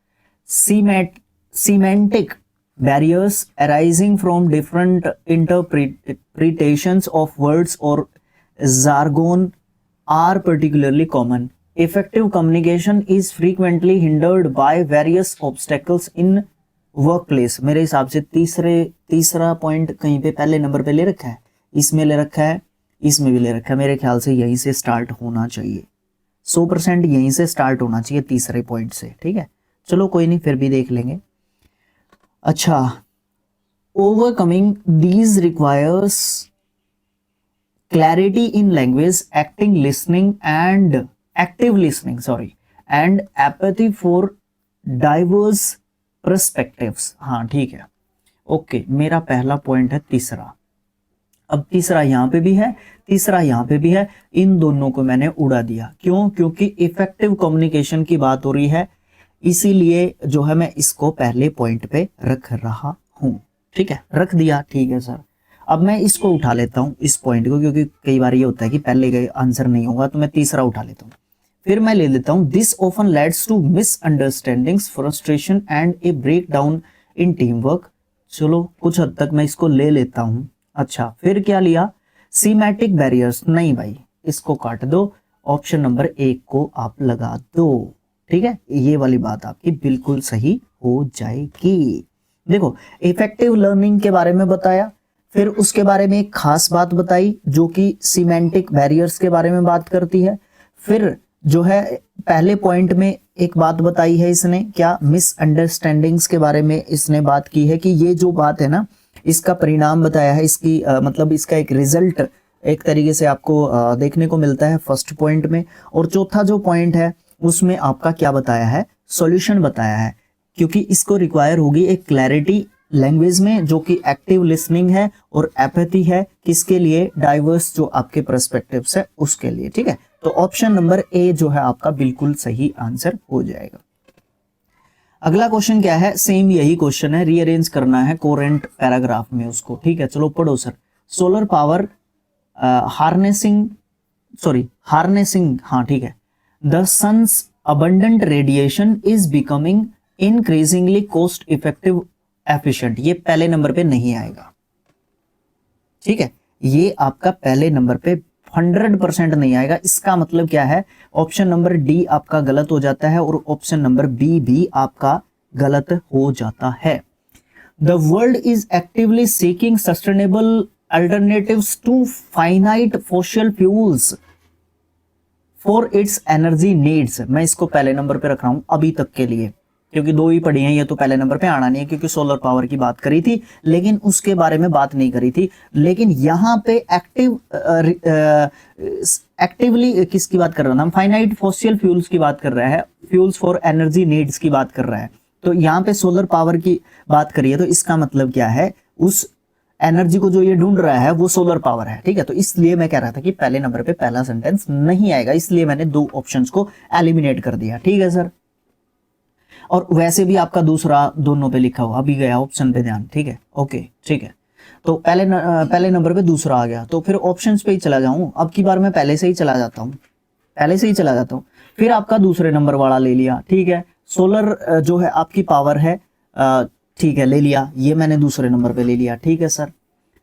semantic barriers arising from different interpretations of words or jargon are particularly common. Effective communication is frequently hindered by various obstacles in workplace। मेरे हिसाब से तीसरा point कहीं पे पहले number पे ले रखा है, इसमें ले रखा है, इसमें भी ले रखा है। मेरे ख्याल से यहीं से स्टार्ट होना चाहिए, 100% यहीं से स्टार्ट होना चाहिए तीसरे पॉइंट से, ठीक है। चलो कोई नहीं, फिर भी देख लेंगे। अच्छा, overcoming these requires clarity in language, active listening and apathy for diverse perspectives. हाँ ठीक है, ओके, मेरा पहला पॉइंट है तीसरा। अब तीसरा यहाँ पे भी है, तीसरा यहाँ पे भी है, इन दोनों को मैंने उड़ा दिया। क्यों? क्योंकि इफेक्टिव कम्युनिकेशन की बात हो रही है, इसीलिए जो है मैं इसको पहले पॉइंट पे रख रहा हूं, ठीक है, रख दिया, ठीक है सर। अब मैं इसको उठा लेता हूं इस पॉइंट को, क्योंकि कई बार ये होता है कि पहले का आंसर नहीं होगा, तो मैं तीसरा उठा लेता हूं। फिर मैं ले लेता हूं, this often leads to misunderstandings, frustration and a breakdown in teamwork. चलो कुछ हद तक मैं इसको ले लेता हूं। अच्छा, फिर क्या लिया, सीमैटिक बैरियर्स। नहीं भाई, इसको काट दो, ऑप्शन नंबर 1 को आप लगा दो, ठीक है, ये वाली बात आपकी बिल्कुल सही हो जाएगी। देखो, इफेक्टिव लर्निंग के बारे में बताया, फिर उसके बारे में एक खास बात बताई जो कि सीमेंटिक बैरियर्स के बारे में बात करती है। फिर जो है पहले पॉइंट में एक बात बताई है इसने, क्या, मिसअंडरस्टैंडिंग्स के बारे में इसने बात की है कि ये जो बात है ना, इसका परिणाम बताया है, इसकी मतलब इसका एक रिजल्ट एक तरीके से आपको देखने को मिलता है फर्स्ट पॉइंट में। और चौथा जो पॉइंट है उसमें आपका क्या बताया है, सॉल्यूशन बताया है, क्योंकि इसको रिक्वायर होगी एक क्लैरिटी लैंग्वेज में, जो कि एक्टिव लिसनिंग है और एपैथी है, किसके लिए, डाइवर्स जो आपके पर्सपेक्टिव्स है उसके लिए, ठीक है। तो ऑप्शन नंबर ए जो है आपका बिल्कुल सही आंसर हो जाएगा। अगला क्वेश्चन क्या है, सेम यही क्वेश्चन है, रीअरेंज करना है कोरेंट पैराग्राफ में उसको, ठीक है। चलो पढ़ो सर। सोलर पावर हार्नेसिंग, हाँ ठीक है, the sun's abundant radiation is becoming increasingly cost effective efficient। ये पहले नंबर पे नहीं आएगा, ठीक है, ये आपका पहले नंबर पे 100% नहीं आएगा। इसका मतलब क्या है, ऑप्शन नंबर डी आपका गलत हो जाता है और ऑप्शन नंबर बी भी आपका गलत हो जाता है। The world is actively seeking sustainable alternatives to finite fossil fuels for its energy needs. मैं इसको पहले नंबर पे रख रहा हूं अभी तक के लिए, क्योंकि 2 ही पढ़ी हैं, ये तो पहले नंबर पे आना नहीं है, क्योंकि सोलर पावर की बात करी थी लेकिन उसके बारे में बात नहीं करी थी। लेकिन यहाँ पे एक्टिवली किसकी बात कर रहा था, फाइनाइट फॉसिल फ्यूल्स की बात कर रहा है, फ्यूल्स फॉर एनर्जी नीड्स की बात कर रहा है। तो यहाँ पे सोलर पावर की बात करी है, तो इसका मतलब क्या है, उस एनर्जी को जो ये ढूंढ रहा है वो सोलर पावर है, ठीक है। तो इसलिए मैं कह रहा था कि पहले नंबर पे पहला सेंटेंस नहीं आएगा, इसलिए मैंने 2 ऑप्शंस को एलिमिनेट कर दिया, ठीक है सर। और वैसे भी आपका दूसरा दोनों पे लिखा हुआ, अभी गया ऑप्शन पे ध्यान, ठीक है, ओके ठीक है। तो पहले नंबर पे दूसरा आ गया, तो फिर ऑप्शंस पे ही चला जाऊं। अब की बार मैं पहले से ही चला जाता हूँ, पहले से ही चला जाता हूँ। फिर आपका दूसरे नंबर वाला ले लिया, ठीक है। सोलर जो है आपकी पावर है, ठीक है, ले लिया, ये मैंने दूसरे नंबर पे ले लिया, ठीक है सर।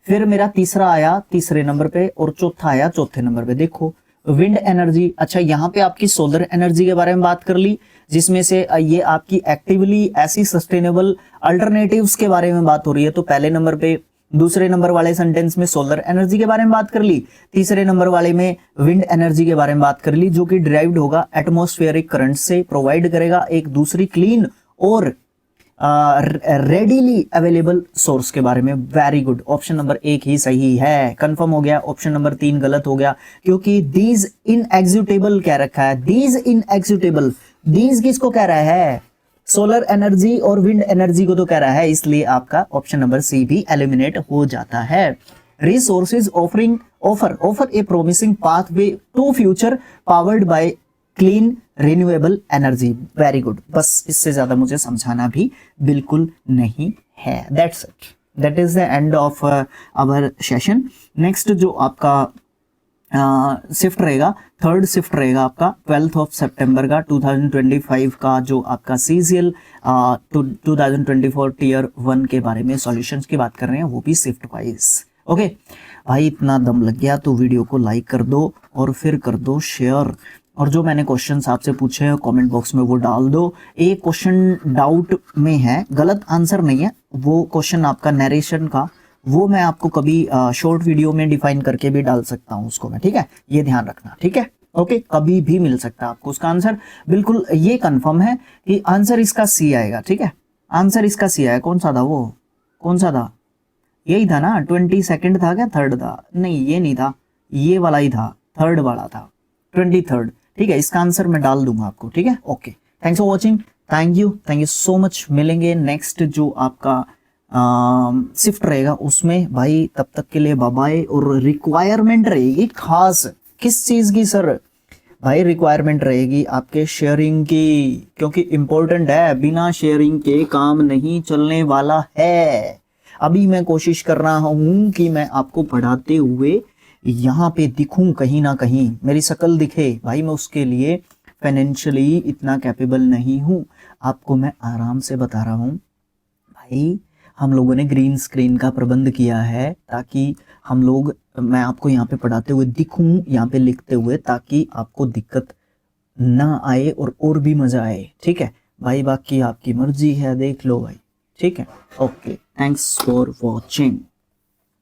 फिर मेरा तीसरा आया तीसरे नंबर पे और चौथा आया चौथे नंबर पे। देखो विंड एनर्जी, अच्छा यहाँ पे आपकी सोलर एनर्जी के बारे में बात कर ली, जिसमें से ये आपकी एक्टिवली ऐसी सस्टेनेबल अल्टरनेटिव्स के बारे में बात हो रही है। तो पहले नंबर पे दूसरे नंबर वाले सेंटेंस में सोलर एनर्जी के बारे में बात कर ली, तीसरे नंबर वाले में विंड एनर्जी के बारे में बात कर ली, जो कि डिराइव्ड होगा एटमॉस्फेरिक करंट से, प्रोवाइड करेगा एक दूसरी क्लीन और रेडीली अवेलेबल सोर्स के बारे में। वेरी गुड, ऑप्शन नंबर 1 ही सही है, कंफर्म हो गया। ऑप्शन नंबर 3 गलत हो गया, क्योंकि दीज इनएग्जिक्यूटेबल कह रखा है। दीज इनएग्जिक्यूटेबल, दीज किसको कह रहा है? सोलर एनर्जी और विंड एनर्जी को तो कह रहा है, इसलिए आपका ऑप्शन नंबर सी भी एलिमिनेट हो जाता है। Resources offer a promising pathway to future powered by clean renewable energy. Very good, बस इससे ज्यादा मुझे समझाना भी बिल्कुल नहीं है। That's it, that is the end of our session. Next जो आपका शिफ्ट रहेगा, थर्ड शिफ्ट रहेगा आपका 12 ऑफ सितंबर का 2025 का, जो आपका CGL 2024 टीयर 1 के बारे में सॉल्यूशंस की बात कर रहे हैं, वो भी शिफ्ट वाइज। ओके भाई, इतना दम लग गया तो वीडियो को लाइक कर दो और फिर कर दो शेयर, और जो मैंने क्वेश्चंस आपसे पूछे हैं कमेंट बॉक्स में वो डाल दो। एक क्वेश्चन डाउट में है, गलत आंसर नहीं है, वो क्वेश्चन आपका नरेशन का, वो मैं आपको कभी शॉर्ट वीडियो में डिफाइन करके भी डाल सकता हूँ उसको मैं, ठीक है, ये ध्यान रखना, ठीक है। ओके, कभी भी मिल सकता है आपको उसका आंसर, बिल्कुल ये कंफर्म है कि आंसर इसका सी आएगा, ठीक है, आंसर इसका सी आएगा। कौन सा था वो, कौन सा था? यही था ना, 22 था क्या, थर्ड था? नहीं ये नहीं था, ये वाला ही था, थर्ड वाला था, 23, ठीक है। इसका आंसर मैं डाल दूंगा आपको, ठीक है। Okay, thanks for watching, thank you so much. मिलेंगे नेक्स्ट जो आपका शिफ्ट रहेगा उसमें भाई, तब तक के लिए बाय बाय। और रिक्वायरमेंट रहेगी खास, किस चीज की सर? भाई रिक्वायरमेंट रहेगी आपके शेयरिंग की, क्योंकि इंपॉर्टेंट है, बिना शेयरिंग के काम नहीं चलने वाला है। अभी मैं कोशिश कर रहा हूं कि मैं आपको पढ़ाते हुए यहाँ पे दिखूं, कहीं ना कहीं मेरी शक्ल दिखे भाई, मैं उसके लिए फाइनेंशियली इतना कैपेबल नहीं हूँ। आपको मैं आराम से बता रहा हूँ भाई, हम लोगों ने ग्रीन स्क्रीन का प्रबंध किया है ताकि हम लोग, मैं आपको यहाँ पे पढ़ाते हुए दिखूं, यहाँ पे लिखते हुए, ताकि आपको दिक्कत ना आए और भी मजा आए, ठीक है भाई। बाकी आपकी मर्जी है, देख लो भाई, ठीक है। Okay, thanks for watching.